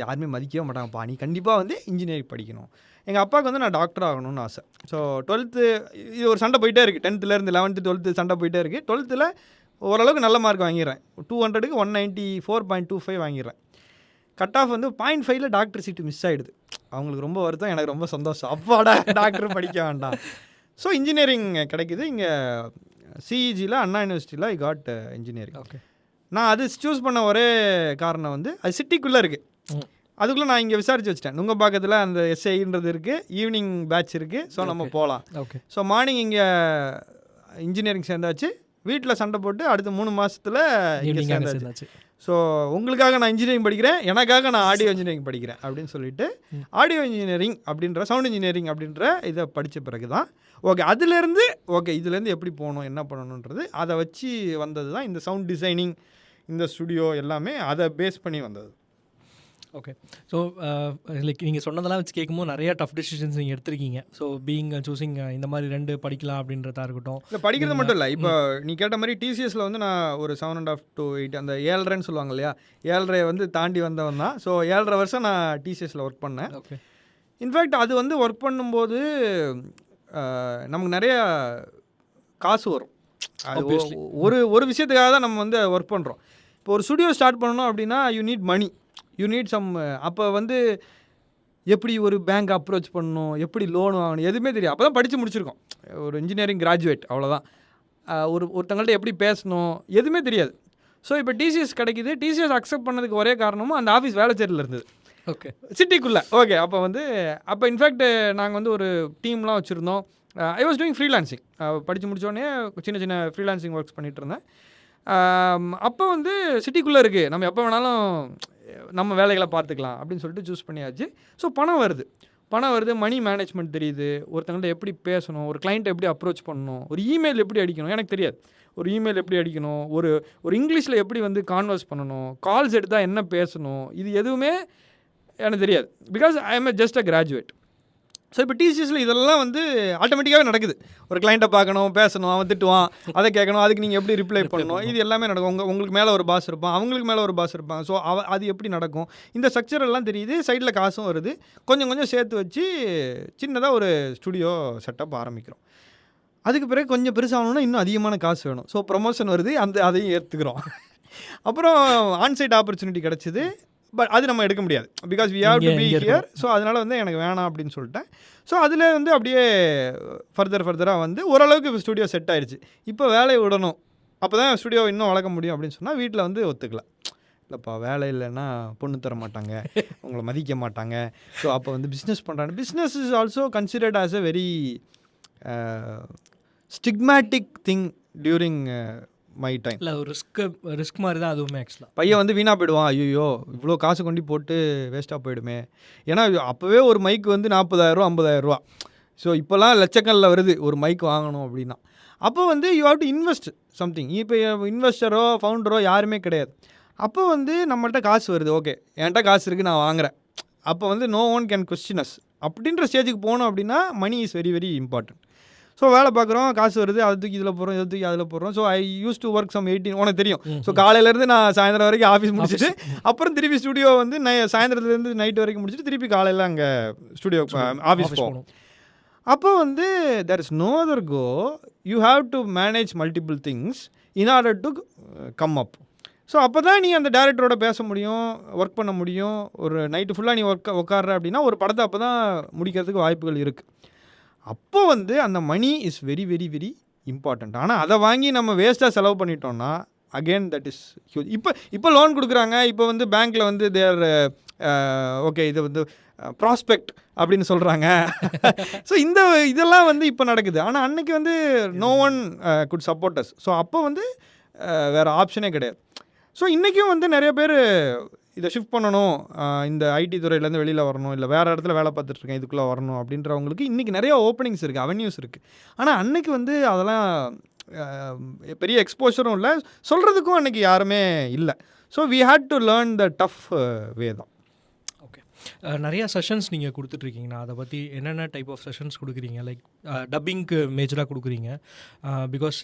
யாருமே மதிக்கவே மாட்டாங்கப்பா, நீ கண்டிப்பாக வந்து இன்ஜினியரிங் படிக்கணும். எங்கள் அப்பாவுக்கு வந்து நான் டாக்டர் ஆகணும்னு ஆசை. ஸோ 12th இது ஒரு சண்டை போயிட்டே இருக்குது, 10th 11th 12th சண்டை போயிட்டே இருக்குது. 12th ஓரளவுக்கு நல்ல மார்க் வாங்கிடுறேன், 200க்கு 194.25 வாங்கிடுறேன். கட் ஆஃப் வந்து 0.5 டாக்டர் சீட்டு மிஸ் ஆகிடுது. அவங்களுக்கு ரொம்ப வருத்தம், எனக்கு ரொம்ப சந்தோஷம், அப்பாடா டாக்டர் படிக்க வேண்டாம். ஸோ இன்ஜினியரிங் கிடைக்குது இங்கே CEGயில், அண்ணா யூனிவர்சிட்டியில் ஐ காட் இன்ஜினியரிங். ஓகே. நான் அது சூஸ் பண்ண ஒரே காரணம் வந்து அது சிட்டிக்குள்ளே இருக்குது. அதுக்குள்ளே நான் இங்கே விசாரித்து வச்சிட்டேன், நுங்கம்பாக்கத்தில் அந்த SIன்றது இருக்குது, ஈவினிங் பேட்ச் இருக்குது, ஸோ நம்ம போகலாம். ஓகே. ஸோ மார்னிங் இங்கே இன்ஜினியரிங் சேர்ந்தாச்சு, வீட்டில் சண்டை போட்டு அடுத்த 3 மாதத்தில் இங்கே சேர்ந்தாச்சு. ஸோ உங்களுக்காக நான் இன்ஜினியரிங் படிக்கிறேன், எனக்காக நான் ஆடியோ இன்ஜினியரிங் படிக்கிறேன் அப்படின்னு சொல்லிட்டு ஆடியோ இன்ஜினியரிங் அப்படின்ற சவுண்ட் இன்ஜினியரிங் அப்படின்ற இதை படித்த பிறகு தான் ஓகே அதுலேருந்து ஓகே இதுலேருந்து எப்படி போகணும் என்ன பண்ணணுன்றது அதை வச்சு வந்தது தான் இந்த சவுண்ட் டிசைனிங், இந்த ஸ்டுடியோ எல்லாமே அதை பேஸ் பண்ணி வந்தது. ஓகே. ஸோ லைக் நீங்கள் சொன்னதெல்லாம் வச்சு கேட்கும்போது நிறையா டஃப் டெசிஷன்ஸ் நீங்கள் எடுத்திருக்கீங்க. ஸோ பீயிங் சூஸிங் இந்த மாதிரி 2 படிக்கலாம் அப்படின்றதா இருக்கட்டும். இல்லை படிக்கிறது மட்டும் இல்லை, இப்போ நீ கேட்ட மாதிரி TCSல வந்து நான் ஒரு 7.5 to 8 அந்த 7.5 சொல்லுவாங்க இல்லையா, 7.5 வந்து தாண்டி வந்தவன் தான். ஸோ 7.5 வருஷம் நான் TCSல ஒர்க் பண்ணேன். ஓகே. இன்ஃபேக்ட் அது வந்து ஒர்க் பண்ணும்போது நமக்கு நிறைய காசு வரும். அது ஒரு விஷயத்துக்காக தான் நம்ம வந்து ஒர்க் பண்ணுறோம். இப்போ ஒரு ஸ்டுடியோ ஸ்டார்ட் பண்ணணும் அப்படின்னா you need money, you need some. அப்போ வந்து எப்படி ஒரு பேங்க் அப்ரோச் பண்ணணும், எப்படி லோன் வாங்கணும், எதுவுமே தெரியாது. அப்போ தான் படித்து முடிச்சிருக்கோம், ஒரு இன்ஜினியரிங் கிராஜுவேட், அவ்வளோதான். ஒருத்தங்கள்ட்ட எப்படி பேசணும் எதுவுமே தெரியாது. ஸோ இப்போ டிசிஎஸ் கிடைக்கிது. டிசிஎஸ் அக்செப்ட் பண்ணதுக்கு ஒரே காரணமும் அந்த ஆஃபீஸ் வேளச்சேரியில் இருந்தது, ஓகே, சிட்டிக்குள்ளே. ஓகே, அப்போ இன்ஃபேக்ட் நாங்கள் வந்து ஒரு டீம்லாம் வச்சுருந்தோம். I was doing freelancing. படித்து முடித்தோடனே சின்ன சின்ன ஃப்ரீலான்சிங் ஒர்க்ஸ் பண்ணிகிட்டு இருந்தேன். அப்போ வந்து சிட்டிக்குள்ளே இருக்குது, நம்ம எப்போ வேணாலும் நம்ம வேலைகளை பார்த்துக்கலாம் அப்படின்னு சொல்லிட்டு சூஸ் பண்ணியாச்சு. ஸோ பணம் வருது, மணி மேனேஜ்மெண்ட் தெரியுது, ஒருத்தங்கள்ட்ட எப்படி பேசணும், ஒரு கிளைண்ட்டை எப்படி அப்ரோச் பண்ணணும், ஒரு இமெயில் எப்படி அடிக்கணும் எனக்கு தெரியாது, ஒரு இமெயில் எப்படி அடிக்கணும், ஒரு இங்கிலீஷில் எப்படி வந்து கான்வர்ஸ் பண்ணணும், கால்ஸ் எடுத்தால் என்ன பேசணும், இது எதுவுமே எனக்கு தெரியாது. Because I am just a graduate. So இப்போ டிசிஎஸில் இதெல்லாம் வந்து ஆட்டோமேட்டிக்காகவே நடக்குது. ஒரு கிளைண்ட்டை பார்க்கணும், பேசணும், அவன் திட்டுவான், அதை கேட்கணும், அதுக்கு நீங்கள் எப்படி ரிப்ளை பண்ணணும், இது எல்லாமே நடக்கும். உங்களுக்கு மேலே ஒரு பாஸ் இருப்பான், அவங்களுக்கு மேலே ஒரு பாஸ் இருப்பாங்க. ஸோ அது எப்படி நடக்கும், இந்த ஸ்ட்ரக்சர் எல்லாம் தெரியுது. சைடில் காசும் வருது. கொஞ்சம் கொஞ்சம் சேர்த்து வச்சு சின்னதாக ஒரு ஸ்டுடியோ செட்டப் ஆரம்பிக்கிறோம். அதுக்கு பிறகு கொஞ்சம் பெருசாகணுன்னா இன்னும் அதிகமான காசு வேணும். ஸோ ப்ரொமோஷன் வருது, அதையும் ஏற்றுக்கிறோம். அப்புறம் ஆன்சைட் ஆப்பர்ச்சுனிட்டி கிடச்சிது. பட் அது நம்ம எடுக்க முடியாது, because we have to be here. So அதனால் வந்து எனக்கு வேணாம் அப்படின்னு சொல்லிட்டேன். ஸோ அதில் வந்து அப்படியே ஃபர்தராக வந்து ஓரளவுக்கு இப்போ ஸ்டுடியோ செட் ஆயிடுச்சு. இப்போ வேலையை விடணும், அப்போ தான் ஸ்டுடியோ இன்னும் வளர்க்க முடியும் அப்படின்னு சொன்னால் வீட்டில் வந்து ஒத்துக்கல. இல்லைப்பா, வேலை இல்லைன்னா பொண்ணு தர மாட்டாங்க, உங்களை மதிக்க மாட்டாங்க. ஸோ அப்போ வந்து பிஸ்னஸ் பண்ணுறாங்க. Business is also considered as a very stigmatic thing during my time. இல்லை, ஒரு ரிஸ்க் மாதிரி தான் அதுவுமே. ஆக்சுவலாக பையன் வந்து வீணாக போயிடுவான், ஐயோ இவ்வளோ காசு கொண்டு போட்டு வேஸ்ட்டாக போயிடுமே. ஏன்னா அப்போவே ஒரு மைக்கு வந்து 40,000 50,000. ஸோ இப்போல்லாம் லட்சக்கல்லில் வருது ஒரு மைக் வாங்கணும் அப்படின்னா. அப்போ வந்து you have to invest something. இப்போ இன்வெஸ்டரோ ஃபவுண்டரோ யாருமே கிடையாது. அப்போ வந்து நம்மள்ட்ட காசு வருது, ஓகே என்கிட்ட காசு இருக்குது, நான் வாங்குகிறேன். அப்போ வந்து no one can question us அப்படின்ற ஸ்டேஜுக்கு போகணும் அப்படின்னா money is very very important. So வேலை பார்க்குறோம், காசு வருது, அது தூக்கி இதில் போடுறோம், இதை தூக்கி அதில் போடுறோம். So I use to work some 18, உனக்கு தெரியும். ஸோ காலையிலேருந்து நான் சாயந்தரம் வரைக்கும் ஆஃபீஸ் முடிச்சுட்டு அப்புறம் திருப்பி ஸ்டுடியோ வந்து சாயந்தரத்துலேருந்து நைட்டு வரைக்கும் முடிச்சுட்டு திருப்பி காலையில் அங்கே ஸ்டுடியோ ஆஃபீஸ் போகணும். அப்போ வந்து there is no other go, you have to manage multiple things in order to come up. So அப்போ தான் நீ அந்த டேரக்டரோட பேச முடியும், ஒர்க் பண்ண முடியும். ஒரு நைட்டு ஃபுல்லாக நீ உட்கார்ற அப்படின்னா ஒரு படத்தை அப்போ தான் முடிக்கிறதுக்கு வாய்ப்புகள் இருக்குது. அப்போ வந்து அந்த money is very very very important. ஆனால் அதை வாங்கி நம்ம வேஸ்ட்டாக செலவு பண்ணிட்டோம்னா அகெயின் தட் இஸ் ஹியூஜ். இப்போ லோன் கொடுக்குறாங்க, இப்போ வந்து பேங்க்கில் வந்து தேர் ஓகே இது வந்து ப்ராஸ்பெக்ட் அப்படின்னு சொல்கிறாங்க. ஸோ இதெல்லாம் வந்து இப்போ நடக்குது. ஆனால் அன்னைக்கு வந்து no one could support us. So அப்போ வந்து வேறு ஆப்ஷனே கிடையாது. ஸோ இன்றைக்கும் வந்து நிறைய பேர் இதை ஷிஃப்ட் பண்ணணும், இந்த ஐடி துறையிலேருந்து வெளியில் வரணும், இல்லை வேறு இடத்துல வேலை பார்த்துட்ருக்கேன் இதுக்குள்ளே வரணும் அப்படின்றவங்களுக்கு இன்றைக்கி நிறைய ஓப்பனிங்ஸ் இருக்குது, அவென்யூஸ் இருக்குது. ஆனால் அன்றைக்கி வந்து அதெல்லாம் பெரிய எக்ஸ்போஷரும் இல்லை, சொல்கிறதுக்கும் அன்றைக்கி யாருமே இல்லை. So we had to learn the tough way தான். ஓகே, நிறையா செஷன்ஸ் நீங்கள் கொடுத்துட்ருக்கீங்கண்ணா. அதை பற்றி என்னென்ன டைப் ஆஃப் செஷன்ஸ் கொடுக்குறீங்க? லைக் டப்பிங்க்கு மேஜராக கொடுக்குறீங்க. பிகாஸ்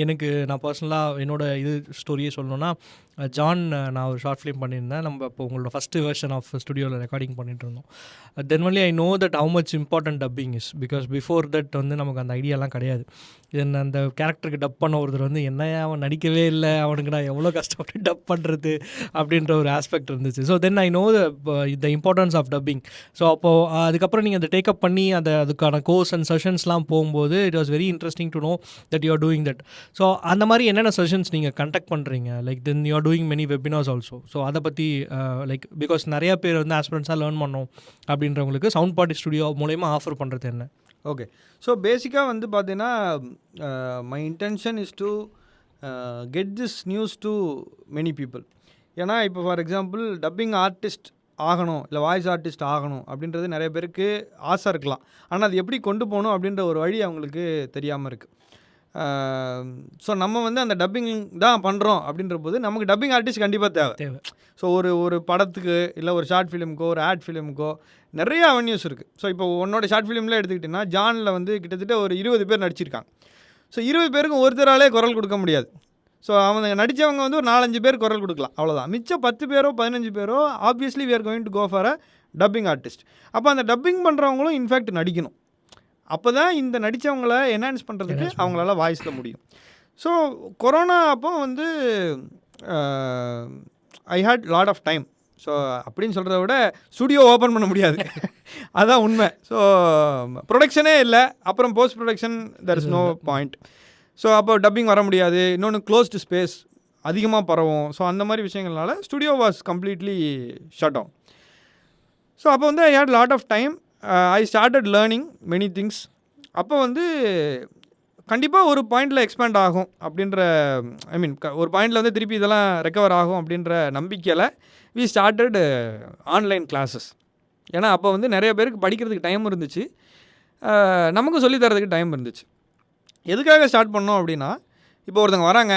எனக்கு நான் பர்சனலாக என்னோடய ஸ்டோரியே சொல்லணுன்னா, ஜான் நான் ஒரு ஷார்ட் ஃபிலிம் பண்ணியிருந்தேன். நம்ம இப்போ உங்களோட ஃபஸ்ட்டு வெர்ஷன் ஆஃப் ஸ்டுடியோவில் ரெக்கார்டிங் பண்ணிகிட்டு இருந்தோம். Then only I know that how much important dubbing is. Because before that வந்து நமக்கு அந்த ஐடியாலாம் கிடையாது. என்ன அந்த கேரக்டருக்கு டப் பண்ண ஒருத்தர் வந்து என்னையா அவன் நடிக்கவே இல்லை, அவனுக்கு நான் எவ்வளோ கஷ்டப்பட்டு டப் பண்ணுறது அப்படின்ற ஒரு ஆஸ்பெக்ட் இருந்துச்சு. So then I know the importance of dubbing. So அப்போது அதுக்கப்புறம் நீங்கள் அதை டேக்கப் பண்ணி அதுக்கான கோர்ஸ் அண்ட் செஷன்ஸ்லாம் போகும்போது it was very interesting to know that you are doing that. So அந்த மாதிரி என்னென்ன செஷன்ஸ் நீங்கள் கண்டக்ட் பண்ணுறீங்க? Like then you are doing many webinars also. So அதை பற்றி லைக் பிகாஸ் நிறையா பேர் வந்து ஆஸ்பிரன்ஸாக லேர்ன் பண்ணோம் அப்படின்றவங்களுக்கு சவுண்ட் பார்ட்டி ஸ்டுடியோ மூலயமா ஆஃபர் பண்ணுறது என்ன? ஓகே, ஸோ பேசிக்காக வந்து பார்த்தீங்கன்னா my intention is to get this news to many people. ஏன்னா இப்போ ஃபார் எக்ஸாம்பிள் டப்பிங் ஆர்டிஸ்ட் ஆகணும், இல்லை வாய்ஸ் ஆர்டிஸ்ட் ஆகணும் அப்படின்றது நிறைய பேருக்கு ஆசை இருக்கலாம். ஆனால் அது எப்படி கொண்டு போகணும் அப்படின்ற ஒரு வழி அவங்களுக்கு தெரியாமல் இருக்குது. ஸோ நம்ம வந்து அந்த டப்பிங் தான் பண்ணுறோம் அப்படின்ற போது நமக்கு டப்பிங் ஆர்டிஸ்ட் கண்டிப்பாக தேவை. ஸோ ஒரு படத்துக்கு இல்லை ஒரு ஷார்ட் ஃபிலிமுக்கோ ஒரு ஆட் ஃபிலிமுக்கோ நிறைய அவென்யூஸ் இருக்குது. ஸோ இப்போ உன்னோட ஷார்ட் ஃபிலிமில் எடுத்துக்கிட்டிங்கன்னா ஜானில் வந்து கிட்டத்தட்ட ஒரு 20 பேர் நடிச்சிருக்காங்க. ஸோ 20 பேருக்கும் ஒருத்தராலே குரல் கொடுக்க முடியாது. ஸோ அவங்க நடித்தவங்க வந்து ஒரு 4-5 பேர் குரல் கொடுக்கலாம், அவ்வளோதான். மிச்சம் 10 பேரோ 15 பேரோ obviously we are going to go for a dubbing artist. அப்போ அந்த டப்பிங் பண்ணுறவங்களும் இன்ஃபேக்ட் நடிக்கணும். அப்போ தான் இந்த நடித்தவங்கள என்ஹான்ஸ் பண்ணுறதுக்கு அவங்களால வாய்ஸில் முடியும். ஸோ கொரோனா அப்போ வந்து I had lot of time. So அப்படின்னு சொல்கிறத விட ஸ்டுடியோ ஓப்பன் பண்ண முடியாது, அதுதான் உண்மை. ஸோ ப்ரொடக்ஷனே இல்லை, அப்புறம் post production there is no point. So அப்போ டப்பிங் வர முடியாது, இன்னொன்று க்ளோஸ்டு ஸ்பேஸ் அதிகமாக பரவும். ஸோ அந்த மாதிரி விஷயங்கள்னால studio was completely shut down. So அப்போ வந்து I had lot of time, I started learning many things. அப்போ வந்து கண்டிப்பாக ஒரு பாயிண்டில் எக்ஸ்பேண்ட் ஆகும் அப்படின்ற, ஐ மீன் ஒரு பாயிண்டில் வந்து திருப்பி இதெல்லாம் ரெக்கவர் ஆகும் அப்படின்ற நம்பிக்கையில் வி ஸ்டார்டட் ஆன்லைன் கிளாஸஸ். ஏன்னா அப்போ வந்து நிறைய பேருக்கு படிக்கிறதுக்கு டைம் இருந்துச்சு, நமக்கும் சொல்லித்தரதுக்கு டைம் இருந்துச்சு. எதுக்காக ஸ்டார்ட் பண்ணோம் அப்படின்னா, இப்போ ஒருத்தங்க வராங்க,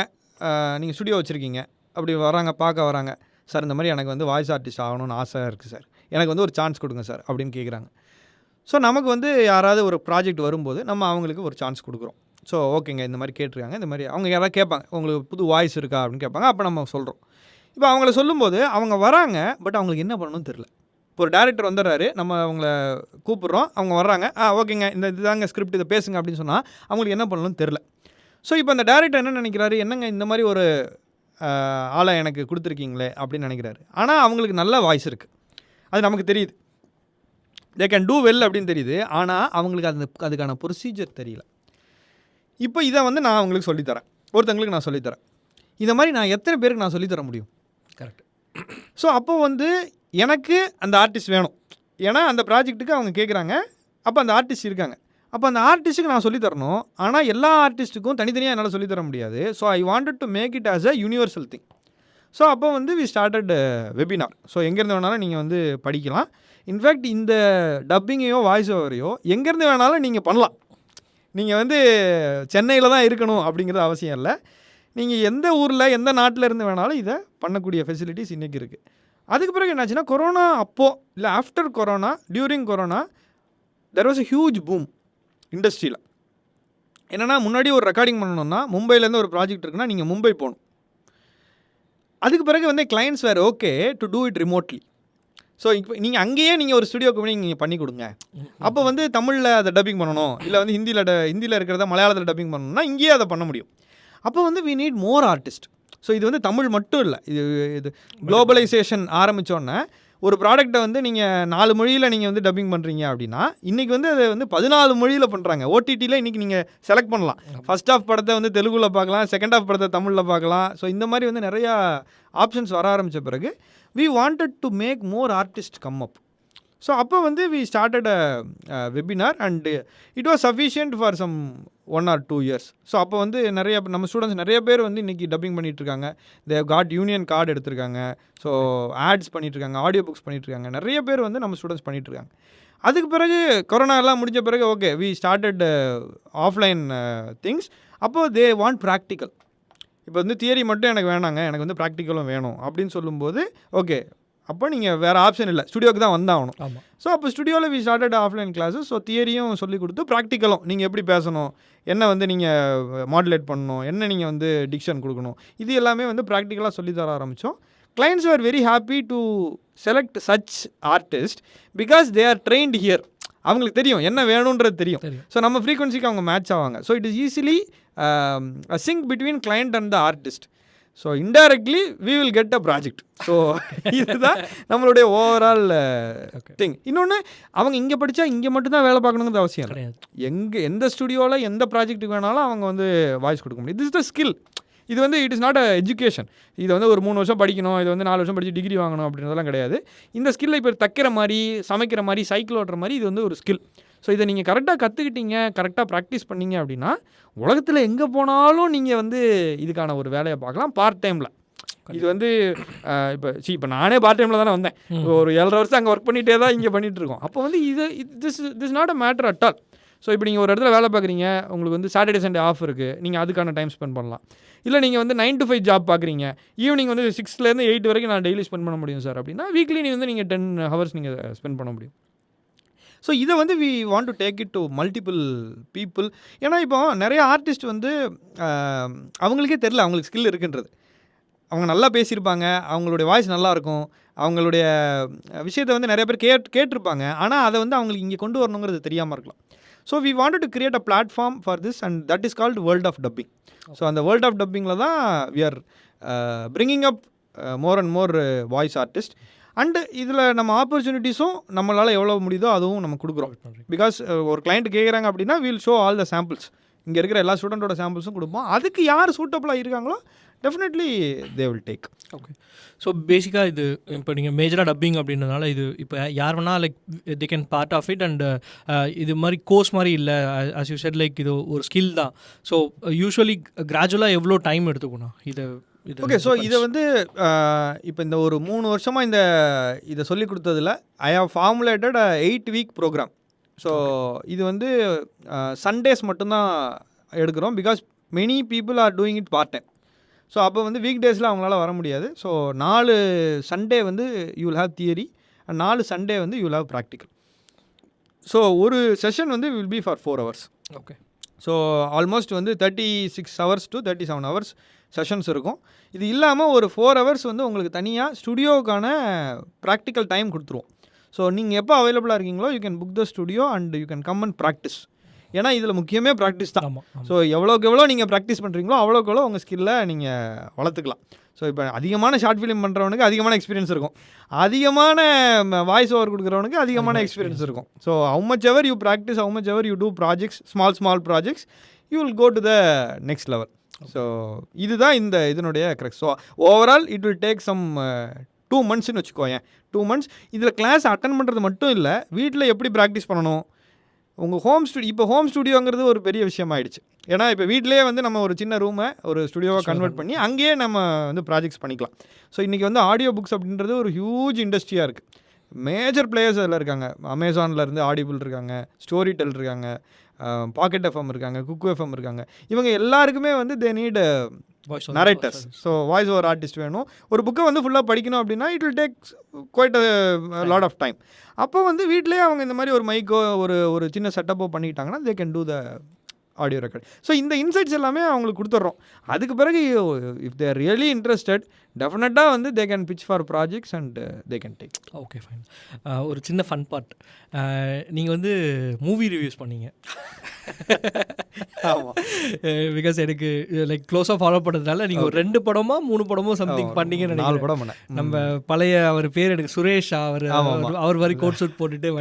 நீங்கள் ஸ்டுடியோ வச்சுருக்கீங்க, அப்படி வராங்க, பார்க்க வராங்க, சார் இந்த மாதிரி எனக்கு வந்து வாய்ஸ் ஆர்டிஸ்ட் ஆகணும்னு ஆசை இருக்குது சார், எனக்கு வந்து ஒரு சான்ஸ் கொடுங்க சார் அப்படின்னு கேட்குறாங்க. ஸோ நமக்கு வந்து யாராவது ஒரு ப்ராஜெக்ட் வரும்போது நம்ம அவங்களுக்கு ஒரு சான்ஸ் கொடுக்குறோம். ஸோ ஓகேங்க, இந்த மாதிரி கேட்டிருக்காங்க, இந்த மாதிரி அவங்க யாராவது கேட்பாங்க, உங்களுக்கு புது வாய்ஸ் இருக்கா அப்படின்னு கேட்பாங்க. அப்போ நம்ம சொல்கிறோம். இப்போ அவங்கள சொல்லும்போது அவங்க வராங்க, பட் அவங்களுக்கு என்ன பண்ணணும்னு தெரில. இப்போ ஒரு டேரக்டர் வந்துடுறாரு, நம்ம அவங்கள கூப்பிட்றோம், அவங்க வர்றாங்க, ஓகேங்க இந்த இதுதாங்க ஸ்கிரிப்ட், இதை பேசுங்க அப்படின்னு சொன்னால் அவங்களுக்கு என்ன பண்ணணும்னு தெரில. ஸோ இப்போ அந்த டேரக்டர் என்ன நினைக்கிறாரு, என்னங்க இந்த மாதிரி ஒரு ஆளை எனக்கு கொடுத்துருக்கீங்களே அப்படின்னு நினைக்கிறாரு. ஆனால் அவங்களுக்கு நல்ல வாய்ஸ் இருக்குது, அது நமக்கு தெரியுது, தே கேன் டூ வெல் அப்படின்னு தெரியுது. ஆனால் அவங்களுக்கு அதுக்கான ப்ரொசீஜர் தெரியல. இப்போ இதை வந்து நான் அவங்களுக்கு சொல்லித்தரேன், ஒருத்தங்களுக்கு நான் சொல்லித்தரேன். இதை மாதிரி நான் எத்தனை பேருக்கு நான் சொல்லித்தர முடியும்? கரெக்ட். ஸோ அப்போ வந்து எனக்கு அந்த ஆர்டிஸ்ட் வேணும், ஏன்னா அந்த ப்ராஜெக்ட்டுக்கு அவங்க கேட்குறாங்க, அப்போ அந்த ஆர்டிஸ்ட் இருக்காங்க, அப்போ அந்த ஆர்டிஸ்ட்டுக்கு நான் சொல்லித்தரணும். ஆனால் எல்லா ஆர்டிஸ்ட்டுக்கும் தனித்தனியாக என்னால் சொல்லித்தர முடியாது. So I wanted to make it as a universal thing. So அப்போ வந்து வி ஸ்டார்டட் வெபினார். ஸோ எங்கேருந்து வேணாலும் நீங்கள் வந்து படிக்கலாம். இன்ஃபேக்ட் இந்த டப்பிங்கையோ வாய்ஸ் ஓவரையோ எங்கேருந்து வேணாலும் நீங்கள் பண்ணலாம். நீங்கள் வந்து சென்னையில் தான் இருக்கணும் அப்படிங்கிறது அவசியம் இல்லை. நீங்கள் எந்த ஊரில் எந்த நாட்டில் இருந்து வேணாலும் இதை பண்ணக்கூடிய ஃபெசிலிட்டிஸ் இன்றைக்கி இருக்குது. அதுக்கு பிறகு என்னாச்சுன்னா, கொரோனா அப்போது இல்லை after corona, during corona there was a huge boom இண்டஸ்ட்ரியில். என்னென்னா, முன்னாடி ஒரு ரெக்கார்டிங் பண்ணணும்னா மும்பையிலேருந்து ஒரு ப்ராஜெக்ட் இருக்குன்னா நீங்கள் மும்பை போகணும். அதுக்கு பிறகு வந்து கிளைண்ட்ஸ் வேறு okay to do it remotely. So இப்போ நீங்கள் அங்கேயே நீங்கள் ஒரு ஸ்டுடியோக்கு போய் நீங்கள் பண்ணி கொடுங்க. அப்போ வந்து தமிழில் அதை டப்பிங் பண்ணணும், இல்லை வந்து ஹிந்தியில் இருக்கிறத மலையாளத்தில் டப்பிங் பண்ணணும்னா இங்கேயே அதை பண்ண முடியும். அப்போ வந்து we need more artist. So இது வந்து தமிழ் மட்டும் இல்லை, இது குளோபலைசேஷன் ஆரம்பித்தோன்னே ஒரு ப்ராடக்ட்டை வந்து நீங்கள் 4 மொழியில் நீங்கள் வந்து டப்பிங் பண்ணுறீங்க அப்படின்னா இன்றைக்கி வந்து அதை வந்து 14 மொழியில் பண்ணுறாங்க. ஓடிடியில் இன்றைக்கி நீங்கள் செலக்ட் பண்ணலாம். ஃபர்ஸ்ட் ஆஃப் படத்தை வந்து தெலுங்குல பார்க்கலாம், செகண்ட் ஆஃப் படத்தை தமிழில் பார்க்கலாம். ஸோ இந்த மாதிரி வந்து நிறையா ஆப்ஷன்ஸ் வர ஆரம்பித்த பிறகு we wanted to make more artists come up. So அப்போ வந்து we started a webinar and it was sufficient for some 1 or 2 years. So அப்போ வந்து நிறைய நம்ம ஸ்டூடெண்ட்ஸ் நிறைய பேர் வந்து இன்றைக்கி டப்பிங் பண்ணிகிட்ருக்காங்க. they have got union card எடுத்திருக்காங்க. ஸோ ஆட்ஸ் பண்ணிகிட்ருக்காங்க, ஆடியோ புக்ஸ் பண்ணிகிட்ருக்காங்க. நிறைய பேர் வந்து நம்ம ஸ்டூடெண்ட்ஸ் பண்ணிகிட்ருக்காங்க. அதுக்கு பிறகு கொரோனா எல்லாம் முடிஞ்ச பிறகு okay we started offline things. அப்போது they want practical. இப்போ வந்து தியரி மட்டும் எனக்கு வேணாங்க, எனக்கு வந்து ப்ராக்டிக்கலும் வேணும் அப்படின்னு சொல்லும்போது ஓகே, அப்போ நீங்கள் வேறு ஆப்ஷன் இல்லை, ஸ்டுடியோக்கு தான் வந்தாகணும். ஆமாம். ஸோ அப்போ ஸ்டுடியோவில் we started offline classes. So தியரியும் சொல்லிக் கொடுத்து ப்ராக்டிக்கலும் நீங்கள் எப்படி பேசணும், என்ன வந்து நீங்கள் மாடுலேட் பண்ணணும், என்ன நீங்கள் வந்து டிக்ஷன் கொடுக்கணும், இது எல்லாமே வந்து ப்ராக்டிக்கலாக சொல்லித்தர ஆரம்பித்தோம். Clients are very happy to select such artist because they are trained here. அவங்களுக்கு தெரியும் என்ன வேணுன்றது தெரியும். ஸோ நம்ம ஃப்ரீக்வன்சிக்கு அவங்க மேட்ச் ஆவாங்க. So it is easily a sync between client and the artist. So indirectly we will get a project. So இதுதான் நம்மளுடைய overall thing. இன்னொன்று, அவங்க இங்கே படித்தா இங்கே மட்டும்தான் வேலை பார்க்கணுங்கிறது அவசியம் கிடையாது. எந்த ஸ்டுடியோவில் எந்த ப்ராஜெக்ட்டுக்கு வேணாலும் அவங்க வந்து வாய்ஸ் கொடுக்க முடியும். This is the skill. இது வந்து it is not a education. இது வந்து ஒரு 3 வருஷம் படிக்கணும், இது வந்து 4 வருஷம் படித்து டிகிரி வாங்கணும் அப்படின்றதெல்லாம் கிடையாது. இந்த ஸ்கில்லை இப்போ தைக்கிற மாதிரி, சமைக்கிற மாதிரி, சைக்கிள் ஓட்டுற மாதிரி இது வந்து ஒரு ஸ்கில். ஸோ இதை நீங்கள் கரெக்டாக கற்றுக்கிட்டீங்க, கரெக்டாக ப்ராக்டிஸ் பண்ணீங்க அப்படின்னா உலகத்தில் எங்கே போனாலும் நீங்கள் வந்து இதுக்கான ஒரு வேலையை பார்க்கலாம் பார்ட் டைமில். இது வந்து இப்போ நானே பார்ட் டைமில் தானே வந்தேன். ஒரு 7.5 வருஷம் அங்கே ஒர்க் பண்ணிகிட்டே தான் இங்கே பண்ணிகிட்ருக்கோம். அப்போ வந்து this not a matter at all. So இப்போ நீங்கள் ஒரு இடத்துல வேலை பார்க்குறீங்க, உங்களுக்கு வந்து சாட்டர்டே சண்டே ஆஃப் இருக்குது, நீங்கள் அதுக்கான டைம் ஸ்பெண்ட் பண்ணலாம். இல்லை நீங்கள் வந்து 9 to 5 ஜாப் பார்க்குறீங்க, ஈவினிங் வந்து 6லேருந்து 8 வரைக்கும் நான் டெய்லி ஸ்பெண்ட் பண்ண முடியும் சார் அப்படின்னா வீக்லி நீங்கள் 10 hours நீங்கள் ஸ்பெண்ட் பண்ண முடியும். ஸோ இதை வந்து we want to take it to multiple people. ஏன்னா இப்போ நிறைய ஆர்டிஸ்ட் வந்து அவங்களுக்கே தெரில அவங்களுக்கு ஸ்கில் இருக்குன்றது. அவங்க நல்லா பேசியிருப்பாங்க, அவங்களுடைய வாய்ஸ் நல்லாயிருக்கும், அவங்களுடைய விஷயத்தை வந்து நிறைய பேர் கேட்டிருப்பாங்க. ஆனால் அதை வந்து அவங்களுக்கு இங்கே கொண்டு வரணுங்கிறது தெரியாமல் இருக்கலாம். So we wanted to create a platform for this and that is called World of dubbing. So அந்த வேர்ல்ட் ஆஃப் டப்பிங்கில் தான் we are bringing up more and more voice artist. And இதில் நம்ம ஆப்பர்ச்சுனிட்டிஸும் நம்மளால் எவ்வளோ முடியுதோ அதுவும் நம்ம கொடுக்குறோம். பிகாஸ் ஒரு கிளைண்ட் கேட்குறாங்க அப்படின்னா will show all the samples. இங்கே இருக்கிற எல்லா ஸ்டூடெண்ட்டோட சாம்பிள்ஸும் கொடுப்போம். அதுக்கு யார் சூட்டபுளாக இருக்காங்களோ definitely they will take. Okay. So பேசிக்காக இது இப்போ நீங்கள் மேஜராக டப்பிங் அப்படின்றதுனால இது இப்போ யார் வேணால் like they can part of it. And இது மாதிரி கோர்ஸ் மாதிரி இல்லை, அஸ் யூ செட் லைக் இது ஒரு ஸ்கில் தான். ஸோ யூஸ்வலி கிராஜுவலாக எவ்வளோ டைம் எடுத்துக்கணும் இது? ஓகே. ஸோ இதை வந்து இப்போ இந்த ஒரு 3 வருஷமாக இதை சொல்லி கொடுத்ததில் I have formulated 8 week program. So இது வந்து சண்டேஸ் மட்டும்தான் எடுக்கிறோம். Because many people are doing it part time. So அப்போ வந்து வீக் டேஸில் அவங்களால வர முடியாது. ஸோ 4 சண்டே வந்து you will have theory and 4 Sunday வந்து you will have practical. So ஒரு செஷன் வந்து will be for 4 hours. Okay. So almost வந்து 36 hours to 37 hours செஷன்ஸ் இருக்கும். இது இல்லாமல் ஒரு 4 hours வந்து உங்களுக்கு தனியாக ஸ்டுடியோவுக்கான ப்ராக்டிக்கல் டைம் கொடுத்துருவோம். ஸோ நீங்கள் எப்போ அவைலபிளாக இருக்கீங்களோ you can book the studio and you can come and practice. ஏன்னா இதில் முக்கியமே ப்ராக்டிஸ் தான். ஸோ எவ்வளோக்கு எவ்வளோ நீங்கள் ப்ராக்டிஸ் பண்ணுறீங்களோ அவ்வளோக்கு எவ்வளோ உங்கள் ஸ்கில்லை நீங்கள் வளர்த்துக்கலாம். ஸோ இப்போ அதிகமான ஷார்ட் ஃபிலிம் பண்ணுறவனுக்கு அதிகமான எக்ஸ்பீரியன்ஸ் இருக்கும், அதிகமான வாய்ஸ் ஓவர் கொடுக்குறவனுக்கு அதிகமான எக்ஸ்பீரியன்ஸ் இருக்கும். So how much ever you practise, how much ever you do projects, small projects, you will go to the next level. So இதுதான் இதனுடைய correct. So overall it will take some 2 monthsன்னு வச்சுக்கோயேன். 2 months இதில் class attend பண்ணுறது மட்டும் இல்லை, வீட்டில் எப்படி ப்ராக்டிஸ் பண்ணணும், உங்கள் ஹோம் ஸ்டுடியோங்கிறது ஒரு பெரிய விஷயம் ஆகிடுச்சு. ஏன்னா இப்போ வீட்டிலே வந்து நம்ம ஒரு சின்ன ரூமை ஒரு ஸ்டுடியோவை கன்வெர்ட் பண்ணி அங்கேயே நம்ம வந்து ப்ராஜெக்ட்ஸ் பண்ணிக்கலாம். ஸோ இன்றைக்கி வந்து ஆடியோ புக்ஸ் அப்படின்றது ஒரு ஹியூஜ் இண்டஸ்ட்ரியாக இருக்குது. மேஜர் பிளேயர்ஸ் அதில் இருக்காங்க. அமேசான்லேருந்து ஆடிபிள் இருக்காங்க, ஸ்டோரி டெல் இருக்காங்க, பாக்கெட் எஃப்எம் இருக்காங்க, குக்கு எஃப்எம் இருக்காங்க. இவங்க எல்லாருக்குமே வந்து they need narrators. So voice over artist வேணும். ஒரு புக்கை வந்து ஃபுல்லாக படிக்கணும் அப்படின்னா it will take quite lot of time. அப்போ வந்து வீட்டிலே அவங்க இந்த மாதிரி ஒரு மைக்கோ ஒரு சின்ன செட்டப்போ பண்ணிக்கிட்டாங்கன்னா they can do the audio record. So இந்த இன்சைட்ஸ் எல்லாமே அவங்களுக்கு கொடுத்துட்றோம். அதுக்கு பிறகு இஃப் தேர் ரியலி இன்ட்ரெஸ்டட் டெஃபினட்டாக வந்து they can pitch for projects and they can take. Okay, fine. ஒரு சின்ன ஃபன் பார்ட், நீங்கள் வந்து மூவி ரிவ்யூஸ் பண்ணீங்க. ஆமாம். பிகாஸ் எனக்கு லைக் க்ளோஸாக ஃபாலோ பண்ணுறதுனால நீங்கள் ஒரு 2 படமோ 3 படமோ சம்திங் பண்ணீங்கன்னு 4 படம் பண்ணேன். நம்ம பழைய அவர் பேர் எனக்கு சுரேஷ், அவர் மாதிரி கோட் சூட் போட்டுட்டு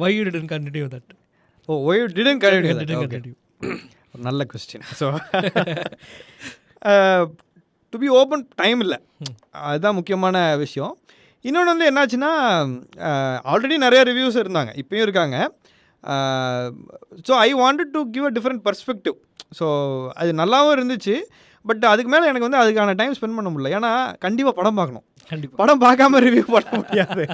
why you didn't continue that? Oh, why you didn't continue. நல்ல question. So to be open time இல்லை, அதுதான் முக்கியமான விஷயம். இன்னொன்று வந்து என்னாச்சுன்னா ஆல்ரெடி நிறைய ரிவ்யூஸ் இருந்தாங்க, இப்போயும் இருக்காங்க. So I wanted to give a different perspective. So அது நல்லாவும் இருந்துச்சு. பட் அதுக்கு மேலே எனக்கு வந்து அதுக்கான டைம் ஸ்பெண்ட் பண்ண முடியல. ஏன்னா கண்டிப்பாக படம் பார்க்கணும், படம் பார்க்காம ரிவ்யூ பண்ண முடியாது.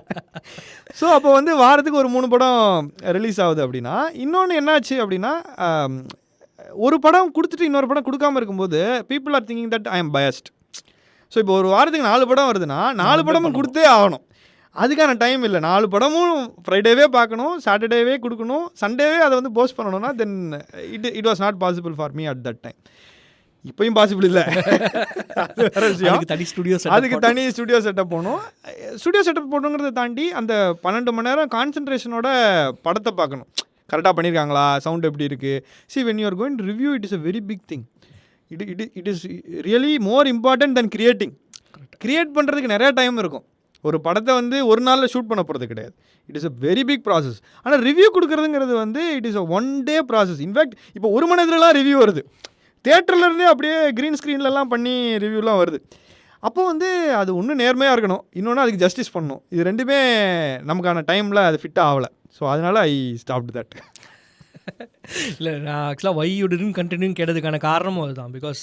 ஸோ அப்போ வந்து வாரத்துக்கு ஒரு 3 படம் ரிலீஸ் ஆகுது அப்படின்னா, இன்னொன்று என்னாச்சு அப்படின்னா ஒரு படம் கொடுத்துட்டு இன்னொரு படம் கொடுக்காமல் இருக்கும்போது people are thinking that I am biased. So இப்போ ஒரு வாரத்துக்கு 4 படம் வருதுன்னா 4 படமும் கொடுத்தே ஆகணும். அதுக்கான டைம் இல்லை. 4 படமும் ஃப்ரைடேவே பார்க்கணும், சாட்டர்டேவே கொடுக்கணும், சண்டேவே அதை வந்து போஸ்ட் பண்ணணும்னா then it was not possible for me at that time. இப்போயும் பாசிபிள் இல்லை. அது வேறு விஷயம். அதுக்கு தனி ஸ்டுடியோ செட்டப் போகணும். ஸ்டுடியோ செட்டப் போகணுங்கிறத தாண்டி அந்த 12 மணி நேரம் கான்சன்ட்ரேஷனோட படத்தை பார்க்கணும். கரெக்டாக பண்ணியிருக்காங்களா, சவுண்ட் எப்படி இருக்குது. See, when you are going to review, it is a very big thing. It is really more important than creating. Create பண்ணுறதுக்கு நிறையா டைம் இருக்கும். ஒரு படத்தை வந்து ஒரு நாளில் ஷூட் பண்ண போகிறது கிடையாது. It is a very big process. ஆனால் ரிவ்யூ கொடுக்குறதுங்கிறது வந்து it is a 1 day process. In fact இப்போ 1 மணி நேரத்துலலாம் ரிவ்யூ வருது. தியேட்டர்லேருந்தே அப்படியே க்ரீன் ஸ்க்ரீன்லலாம் பண்ணி ரிவ்யூலாம் வருது. அப்போ வந்து அது ஒன்று நேர்மையாக இருக்கணும், இன்னொன்று அதுக்கு ஜஸ்டிஸ் பண்ணணும். இது ரெண்டுமே நமக்கான டைமில் அது ஃபிட் ஆகலை. ஸோ அதனால் ஐ ஸ்டாப்டு தட். இல்லை, நான் ஆக்சுவலாக வை யூ டிடன்ட் கண்டினியூ கேட்டதுக்கான காரணமும் அதுதான். பிகாஸ்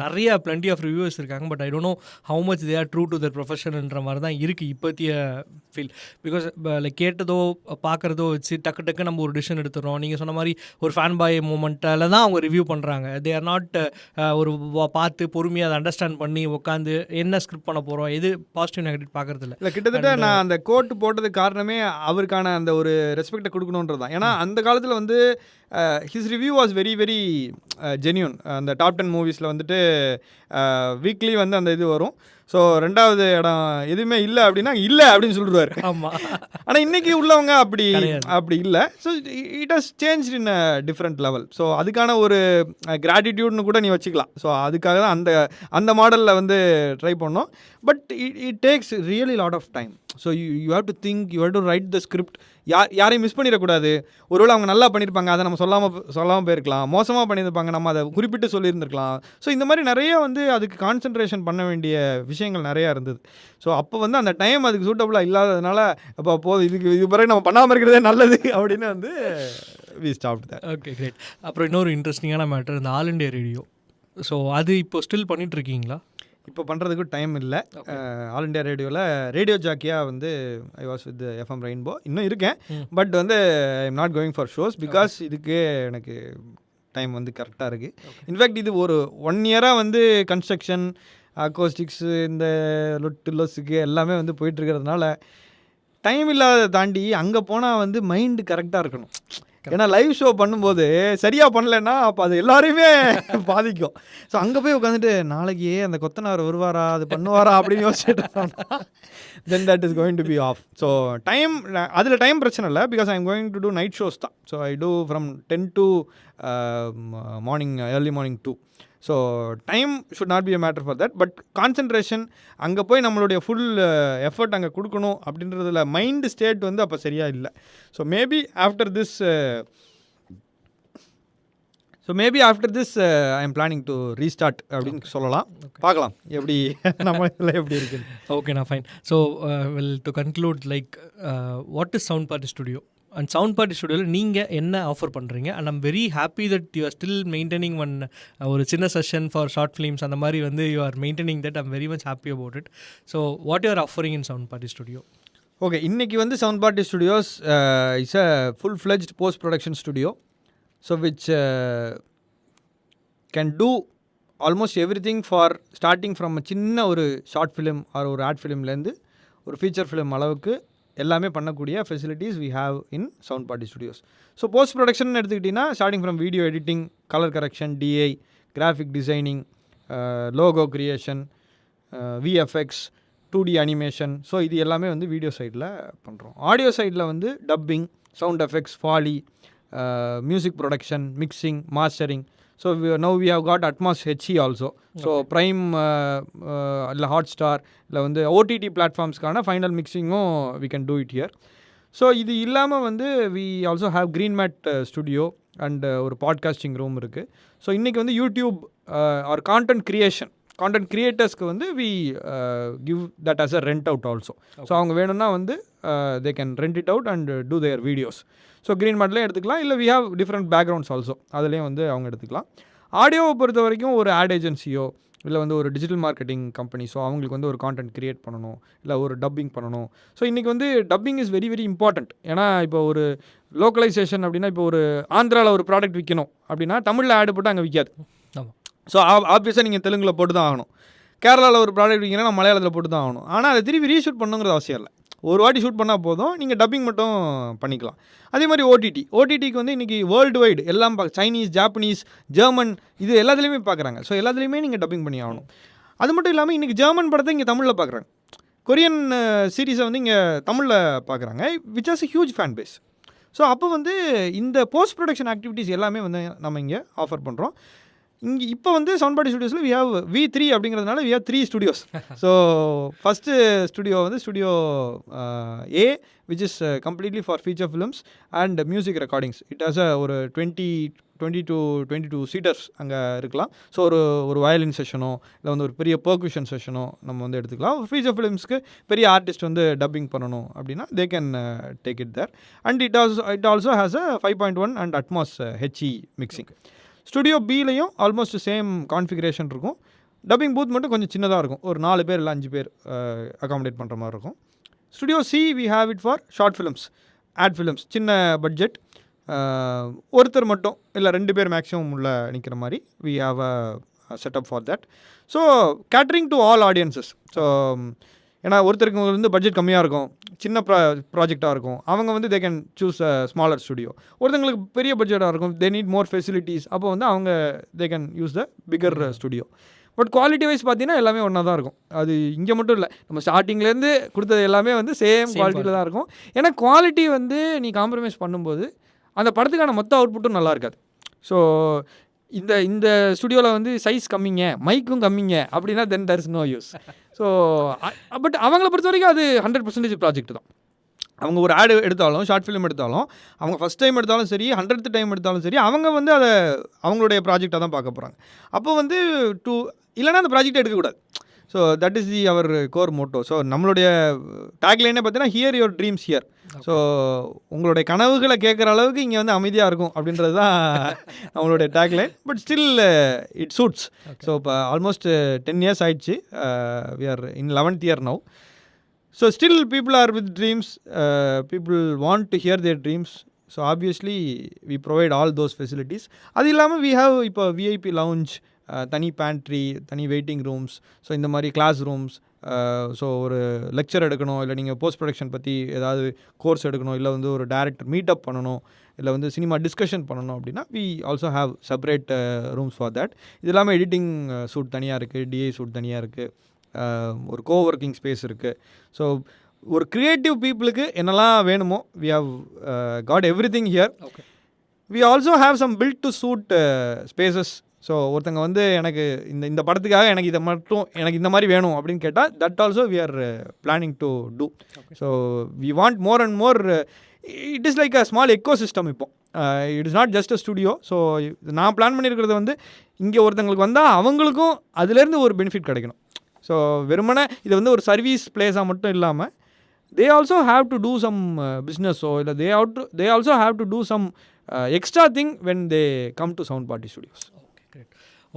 நிறைய பிளண்டி ஆஃப் ரிவ்யூவர்ஸ் இருக்காங்க. But I don't know how much they are true to their ப்ரொஃபஷன்ன்ற மாதிரி தான் இருக்குது இப்போத்திய ஃபீல். பிகாஸ் லைக் கேட்டதோ பார்க்குறதோ வச்சு டக்கு நம்ம ஒரு டிசிஷன் எடுத்துகிறோம். நீங்கள் சொன்ன மாதிரி ஒரு ஃபேன் பாய் மூமெண்ட்டில் தான் அவங்க ரிவ்யூ பண்ணுறாங்க. தே ஆர் நாட் ஒரு பார்த்து பொறுமையாக அதை அண்டர்ஸ்டாண்ட் பண்ணி உட்காந்து என்ன ஸ்கிரிப்ட் பண்ண போகிறோம், எது பாசிட்டிவ் நெகட்டிவ் பார்க்குறது இல்லை. கிட்டத்தட்ட நான் அந்த கோட் போட்டதுக்கு காரணமே அவருக்கான அந்த ஒரு ரெஸ்பெக்டை கொடுக்கணுன்றது தான். ஏன்னா அந்த காலத்தில் வந்து his review was very very genuine. அந்த டாப் 10 மூவிஸில் வந்துட்டு வீக்லி வந்து அந்த இது வரும். ஸோ 2வது இடம் எதுவுமே இல்லை அப்படின்னா இல்லை அப்படின்னு சொல்லிடுவார். ஆமாம். ஆனால் இன்றைக்கி உள்ளவங்க கிடையாது. அப்படி இல்லை. So it has change in a different level. So அதுக்கான ஒரு கிராட்டிடியூட்னு கூட நீ வச்சுக்கலாம். ஸோ அதுக்காக தான் அந்த மாடலில் வந்து ட்ரை பண்ணோம். But it takes really lot of time. So you have to think, you have to write the script. யாரையும் மிஸ் பண்ணிடக்கூடாது. ஒருவேளை அவங்க நல்லா பண்ணியிருப்பாங்க, அதை நம்ம சொல்லாமல் போயிருக்கலாம். மோசமாக பண்ணியிருப்பாங்க, நம்ம அதை குறிப்பிட்டு சொல்லியிருந்திருக்கலாம். ஸோ இந்த மாதிரி நிறைய வந்து அதுக்கு கான்சன்ட்ரேஷன் பண்ண வேண்டிய விஷயங்கள் நிறையா இருந்தது. ஸோ அப்போ வந்து அந்த டைம் அதுக்கு சூட்டபுளாக இல்லாததுனால அப்போ போதும், இது பிறகு நம்ம பண்ணாமல் இருக்கிறதே நல்லது அப்படின்னு வந்து we stopped that. Okay, great. அப்புறம் இன்னொரு இன்ட்ரெஸ்டிங்கான மேட்டர், இந்த ஆல் இண்டியா ரேடியோ. ஸோ அது இப்போ ஸ்டில் பண்ணிகிட்ருக்கீங்களா? இப்போ பண்ணுறதுக்கு டைம் இல்லை. ஆல் இண்டியா ரேடியோவில் ரேடியோ ஜாக்கியாக வந்து I was with FM rainbow. இன்னும் இருக்கேன். பட் வந்து I am not going for shows because இதுக்கே எனக்கு டைம் வந்து கரெக்டாக இருக்குது. இன்ஃபேக்ட் இது ஒரு 1 இயராக வந்து கன்ஸ்ட்ரக்ஷன், அக்கோஸ்டிக்ஸு, இந்த லொஸுக்கு எல்லாமே வந்து போயிட்டுருக்கிறதுனால டைம் இல்லாத தாண்டி அங்கே போனால் வந்து மைண்டு கரெக்டாக இருக்கணும். ஏன்னா லைவ் ஷோ பண்ணும்போது சரியாக பண்ணலைன்னா அப்போ அது எல்லாரையுமே பாதிக்கும். ஸோ அங்கே போய் உட்காந்துட்டு நாளைக்கு அந்த கொத்தனார் வருவாரா, அது பண்ணுவாரா அப்படின்னு யோசிச்சுட்டு then that is going to be off. So அதில் டைம் பிரச்சனை இல்லை because I am going to do night shows தான். So I do from 10 to morning, early morning 2. So time should not be a matter for that. But concentration, அங்கே போய் நம்மளுடைய full effort அங்கே கொடுக்கணும் அப்படின்றதுல மைண்டு ஸ்டேட் வந்து அப்போ சரியாக இல்லை. So maybe after this I am planning to restart அப்படின்னு சொல்லலாம். பார்க்கலாம் எப்படி நம்ம இதில் எப்படி இருக்குது. ஓகே, நான் fine. So well, to conclude, like what is sound Party studio and sound party ஸ்டுடியோவில் நீங்கள் என்ன ஆஃபர் பண்ணுறீங்க? And I'm very happy that you are still maintaining ஒரு சின்ன செஷன் ஃபார் ஷார்ட் ஃபிலிம்ஸ் அந்த மாதிரி வந்து you are maintaining that. I'm very much happy about it. So what you are offering in Sound Party studio? Okay, இன்றைக்கி வந்து Sound Party studios is a full fledged post production studio. So which can do almost every thing for starting from சின்ன ஒரு short film or ஒரு ad ஃபிலிம்லேருந்து ஒரு feature film அளவுக்கு எல்லாமே பண்ணக்கூடிய facilities we have in Sound Party Studios. So post production எடுத்துக்கிட்டிங்கன்னா starting from video editing, colour correction, DI, graphic designing, logo creation, VFX, 2D animation. So இது எல்லாமே வந்து வீடியோ சைடில் பண்ணுறோம். ஆடியோ சைடில் வந்து dubbing, sound effects, foley, music production, mixing, mastering. So now we have got Atmos HE also. So Prime இல்லை Hotstar இல்லை வந்து ஓடிடி பிளாட்ஃபார்ம்ஸ்க்கான ஃபைனல் மிக்சிங்கும் we can do it here. So இது இல்லாமல் வந்து we also have green matte studio and ஒரு podcasting room இருக்குது. ஸோ இன்றைக்கி வந்து யூடியூப் ஆர் கான்டென்ட் க்ரியேட்டர்ஸ்க்கு வந்து we give that as a rent out also. So அவங்க வேணும்னா வந்து they can rent it out and do their videos. So க்ரீன் மேட்லேயும் எடுத்துக்கலாம், இல்லை we have different backgrounds also, அதுலேயும் வந்து அவங்க எடுத்துக்கலாம். ஆடியோவை பொறுத்த வரைக்கும் ஒரு ஆட் ஏஜென்சியோ இல்லை வந்து ஒரு டிஜிட்டல் மார்க்கெட்டிங் கம்பெனி, ஸோ அவங்களுக்கு வந்து ஒரு கான்டென்ட் க்ரியேட் பண்ணணும், இல்லை ஒரு டப்பிங் பண்ணணும். ஸோ இன்றைக்கி வந்து dubbing is very very important. ஏன்னா இப்போ ஒரு லோக்கலைசேஷன் அப்படின்னா, இப்போ ஒரு ஆந்திராவில் ஒரு ப்ராடக்ட் விற்கணும் அப்படின்னா தமிழில் ஆடு போட்டு அங்கே விற்காது. ஸோ ஆப்வியஸாக நீங்கள் தெலுங்கில் போட்டு தான் ஆகணும். கேரளாவில் ஒரு ப்ராடக்ட் விற்கணும்னா மலையாளத்தில் போட்டு தான் ஆகணும். ஆனால் அதை திருப்பி ரீஷூட் பண்ணுங்கிறது அவசியம் இல்லை. ஒரு வாட்டி ஷூட் பண்ணால் போதும், நீங்கள் டப்பிங் மட்டும் பண்ணிக்கலாம். அதே மாதிரி ஓடிடிக்கு வந்து இன்றைக்கி வேர்ல்டு வைடு எல்லாம் சைனீஸ், ஜாப்பனீஸ், ஜெர்மன், இது எல்லாத்துலேயுமே பார்க்குறாங்க. ஸோ எல்லாத்துலேயுமே நீங்கள் டப்பிங் பண்ணி ஆகணும். அது மட்டும் இல்லாமல் இன்றைக்கி ஜெர்மன் படத்தை இங்கே தமிழில் பார்க்குறாங்க, கொரியன் சீரீஸை வந்து இங்கே தமிழில் பார்க்குறாங்க, which has a huge fan base. So அப்போ வந்து இந்த போஸ்ட் ப்ரொடக்ஷன் ஆக்டிவிட்டீஸ் எல்லாமே வந்து நம்ம இங்கே ஆஃபர் பண்ணுறோம். இங்கே இப்போ வந்து சவுண்ட் பார்ட்டி ஸ்டுடியோஸில் வி ஹவ் V3 அப்படிங்கிறதுனால we have 3 studios. So first studio வந்து studio A, which is completely for feature films and music recordings. It has ஒரு 20 to 22 சீட்டர்ஸ் அங்கே இருக்கலாம். ஸோ ஒரு வயலின் செஷனோ இல்லை வந்து ஒரு பெரிய பர்குஷன் செஷனோ நம்ம வந்து எடுத்துக்கலாம். ஃபீச்சர் ஃபிலிம்ஸ்க்கு பெரிய ஆர்டிஸ்ட் வந்து டப்பிங் பண்ணணும் அப்படின்னா they can take it there. And it also has a 5.1 and Atmos HE mixing. Studio பிலையும் ஆல்மோஸ்ட் சேம் கான்ஃபிகரேஷன் இருக்கும். டப்பிங் பூத் மட்டும் கொஞ்சம் சின்னதாக இருக்கும், ஒரு 4 பேர் இல்லை 5 பேர் அகாமடேட் பண்ணுற மாதிரி இருக்கும். Studio C we have it for short films, ad films, சின்ன பட்ஜெட், ஒருத்தர் மட்டும் இல்லை 2 பேர் மேக்ஸிமம் உள்ள நிற்கிற மாதிரி we have a setup for that. So catering to all audiences. So ஏன்னா ஒருத்தருக்கு வந்து பட்ஜெட் கம்மியாக இருக்கும், சின்ன ப்ராஜெக்டாக இருக்கும், அவங்க வந்து they can choose a smaller studio. ஒருத்தங்களுக்கு பெரிய பட்ஜெட்டாக இருக்கும், தே நீட் மோர் ஃபெசிலிட்டிஸ், அப்போ வந்து அவங்க they can use the bigger studio. But quality wise பார்த்தீங்கன்னா எல்லாமே ஒன்றா தான் இருக்கும். அது இங்கே மட்டும் இல்லை, நம்ம ஸ்டார்டிங்லேருந்து கொடுத்தது எல்லாமே வந்து சேம் குவாலிட்டியில் தான் இருக்கும். ஏன்னா குவாலிட்டி வந்து நீ காம்ப்ரமைஸ் பண்ணும்போது அந்த படத்துக்கான மொத்த அவுட்புட்டும் நல்லா இருக்காது. ஸோ இந்த ஸ்டுடியோவில் வந்து சைஸ் கம்மிங்க, மைக்கும் கம்மிங்க அப்படின்னா then there is no use. So but அவங்கள பொறுத்த வரைக்கும் அது 100% ப்ராஜெக்ட் தான். அவங்க ஒரு ஆடு எடுத்தாலும், ஷார்ட் ஃபிலிம் எடுத்தாலும், அவங்க ஃபஸ்ட் டைம் எடுத்தாலும் சரி, 100th டைம் எடுத்தாலும் சரி, அவங்க வந்து அதை அவங்களுடைய ப்ராஜெக்டாக தான் பார்க்க போகிறாங்க. அப்போ வந்து இல்லைனா அந்த ப்ராஜெக்டை எடுக்கக்கூடாது. So that is our core motto. So நம்மளுடைய டேக்லைனே பார்த்தீங்கன்னா hear your dreams here. So உங்களுடைய கனவுகளை கேட்குற அளவுக்கு இங்கே வந்து அமைதியாக இருக்கும் அப்படின்றது தான் நம்மளுடைய tagline. But still it suits. So இப்போ ஆல்மோஸ்ட் 10 years ஆயிடுச்சு. We are in 11th year now. So still people are with dreams, people want to hear their dreams. So obviously we provide all those facilities. அது இல்லாமல் we have இப்போ VIP lounge, தனி pantry, தனி waiting rooms, so இந்த மாதிரி classrooms. So ஒரு lecture எடுக்கணும், இல்லை நீங்கள் போஸ்ட் ப்ரொடக்ஷன் பற்றி ஏதாவது கோர்ஸ் எடுக்கணும், இல்லை வந்து ஒரு டேரக்டர் மீட்டப் பண்ணணும், இல்லை வந்து சினிமா டிஸ்கஷன் பண்ணணும் அப்படின்னா we also have separate rooms for that. இது இல்லாமல் எடிட்டிங் சூட் தனியாக இருக்குது, டிஐ சூட் தனியாக இருக்குது, ஒரு கோவொர்க்கிங் ஸ்பேஸ் இருக்குது. ஸோ ஒரு க்ரியேட்டிவ் பீப்புளுக்கு என்னெல்லாம் வேணுமோ we have got everything here. We also have some built to suit spaces. So ஒருத்தங்க வந்து எனக்கு இந்த படத்துக்காக எனக்கு இதை மட்டும் எனக்கு இந்த மாதிரி வேணும் அப்படின்னு கேட்டால் that also we are planning to do. So we want more and more. It is like a small ecosystem. இப்போ it is not just a studio. So நான் பிளான் பண்ணியிருக்கிறது வந்து இங்கே ஒருத்தங்களுக்கு வந்தால் அவங்களுக்கும் அதுலேருந்து ஒரு பெனிஃபிட் கிடைக்கணும். ஸோ வெறுமனே இதை வந்து ஒரு சர்வீஸ் பிளேஸாக மட்டும் இல்லாமல் they also have to do some business, or they also have to do some extra thing when they come to Sound Party Studios. Okay, great.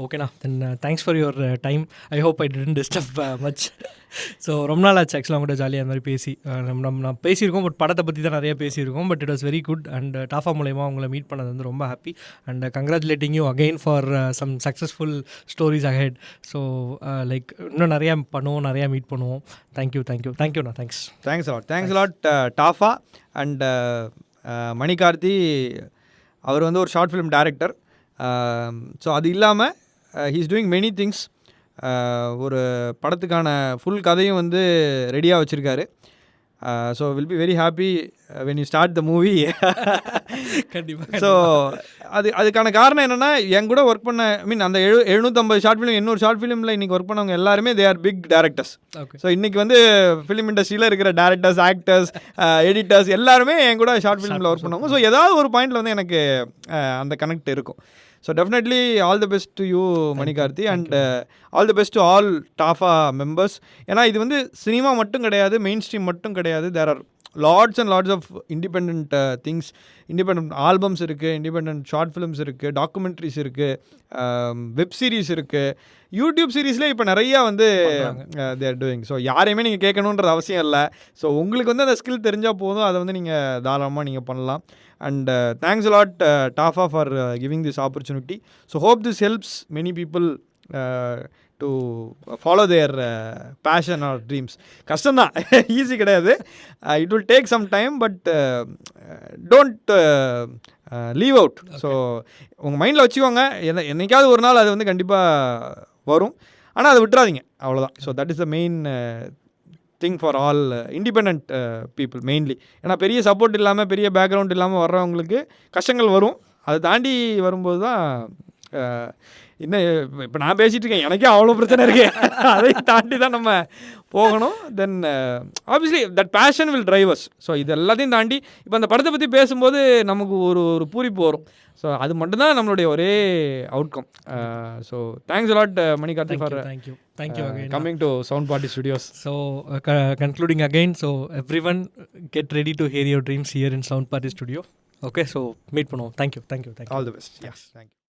Okay na, then thanks for your time. I hope I didn't disturb much. So ரொம்ப நாள் ஆச்சு ஆக்சுவலாக கூட ஜாலியாக அந்த மாதிரி பேசி நம்ம பேசியிருக்கோம். பட் படத்தை பற்றி தான் நிறைய பேசியிருக்கோம். But it was very good. And டாஃபா மூலயமா உங்களை மீட் பண்ணது வந்து ரொம்ப ஹாப்பி. And congratulating you again for some successful stories ahead. So like இன்னும் நிறையா பண்ணுவோம், நிறையா மீட் பண்ணுவோம். தேங்க்யூண்ணா, தேங்க்ஸ் லாட் டாஃபா. அண்ட் மணிகார்த்தி அவர் வந்து ஒரு ஷார்ட் ஃபிலிம் டைரக்டர். ஸோ அது இல்லாமல் he is doing many things. ஒரு படத்துக்கான ஃபுல் கதையும் வந்து ரெடியாக வச்சுருக்காரு. So will be very happy when you start the movie. கண்டிப்பாக. ஸோ அதுக்கான காரணம் என்னென்னா, என் கூட ஒர்க் பண்ண அந்த 750 ஷார்ட் ஃபிலிம், 800 ஷார்ட் ஃபிலிமில் இன்றைக்கி ஒர்க் பண்ணவங்க எல்லாருமே they are big directors. So இன்றைக்கி வந்து ஃபிலிம் இண்டஸ்ட்ரியில் இருக்கிற டேரக்டர்ஸ், ஆக்டர்ஸ், எடிட்டர்ஸ் எல்லாருமே என் கூட ஷார்ட் ஃபிலிமில் ஒர்க் பண்ணவங்க. ஸோ ஏதாவது ஒரு பாயிண்டில் வந்து எனக்கு அந்த கனெக்ட் இருக்கும். So definitely all the best to you Manikarthi. And all the best to all டாஃபா மெம்பர்ஸ். ஏன்னா இது வந்து சினிமா மட்டும் கிடையாது, மெயின் ஸ்ட்ரீம் மட்டும் கிடையாது. There are lots and lots of independent things. Independent albums இருக்குது, இண்டிபெண்ட் ஷார்ட் ஃபிலிம்ஸ் இருக்குது, டாக்குமெண்ட்ரிஸ் இருக்குது, வெப் சீரிஸ் இருக்குது, யூடியூப் சீரீஸ்லேயே இப்போ நிறையா வந்து தேர் டூயிங். ஸோ யாரையுமே நீங்கள் கேட்கணுன்றது அவசியம் இல்லை. ஸோ உங்களுக்கு வந்து அந்த ஸ்கில் தெரிஞ்சால் போதும், அதை வந்து நீங்கள் தாராளமாக நீங்கள் பண்ணலாம். And thanks a lot Tafa for giving this opportunity. So hope this helps many people to follow their passion or dreams. கஷ்டம் தான், ஈஸி கிடையாது. It will take some time, but don't leave out. So உங்கள் மைண்டில் வச்சுக்கோங்க, என்னைக்காவது ஒரு நாள் அது வந்து கண்டிப்பாக வரும். ஆனால் அதை விட்டுறாதீங்க, அவ்வளோதான். So that is the main thing for all independent people mainly. ஏன்னா பெரிய சப்போர்ட் இல்லாமல், பெரிய பேக்ரவுண்ட் இல்லாமல் வர்றவங்களுக்கு கஷ்டங்கள் வரும். அதை தாண்டி வரும்போது தான் இன்னும் இப்போ நான் பேசிகிட்டு இருக்கேன், எனக்கே அவ்வளோ பிரச்சனை இருக்குது. அதை தாண்டி தான் நம்ம போகணும். Then obviously that passion will drive us. So இது எல்லாத்தையும் தாண்டி இப்போ அந்த படத்தை பற்றி பேசும்போது நமக்கு ஒரு பூரிப்பு வரும். ஸோ அது மட்டும்தான் நம்மளுடைய ஒரே outcome. So thanks a lot Manikarthi for coming to Sound Party Studios. So concluding again, so everyone get ready to hear your dreams here in Sound Party Studio. Okay, so meet பண்ணுவோம். Thank you. All the best. Yes, thank you.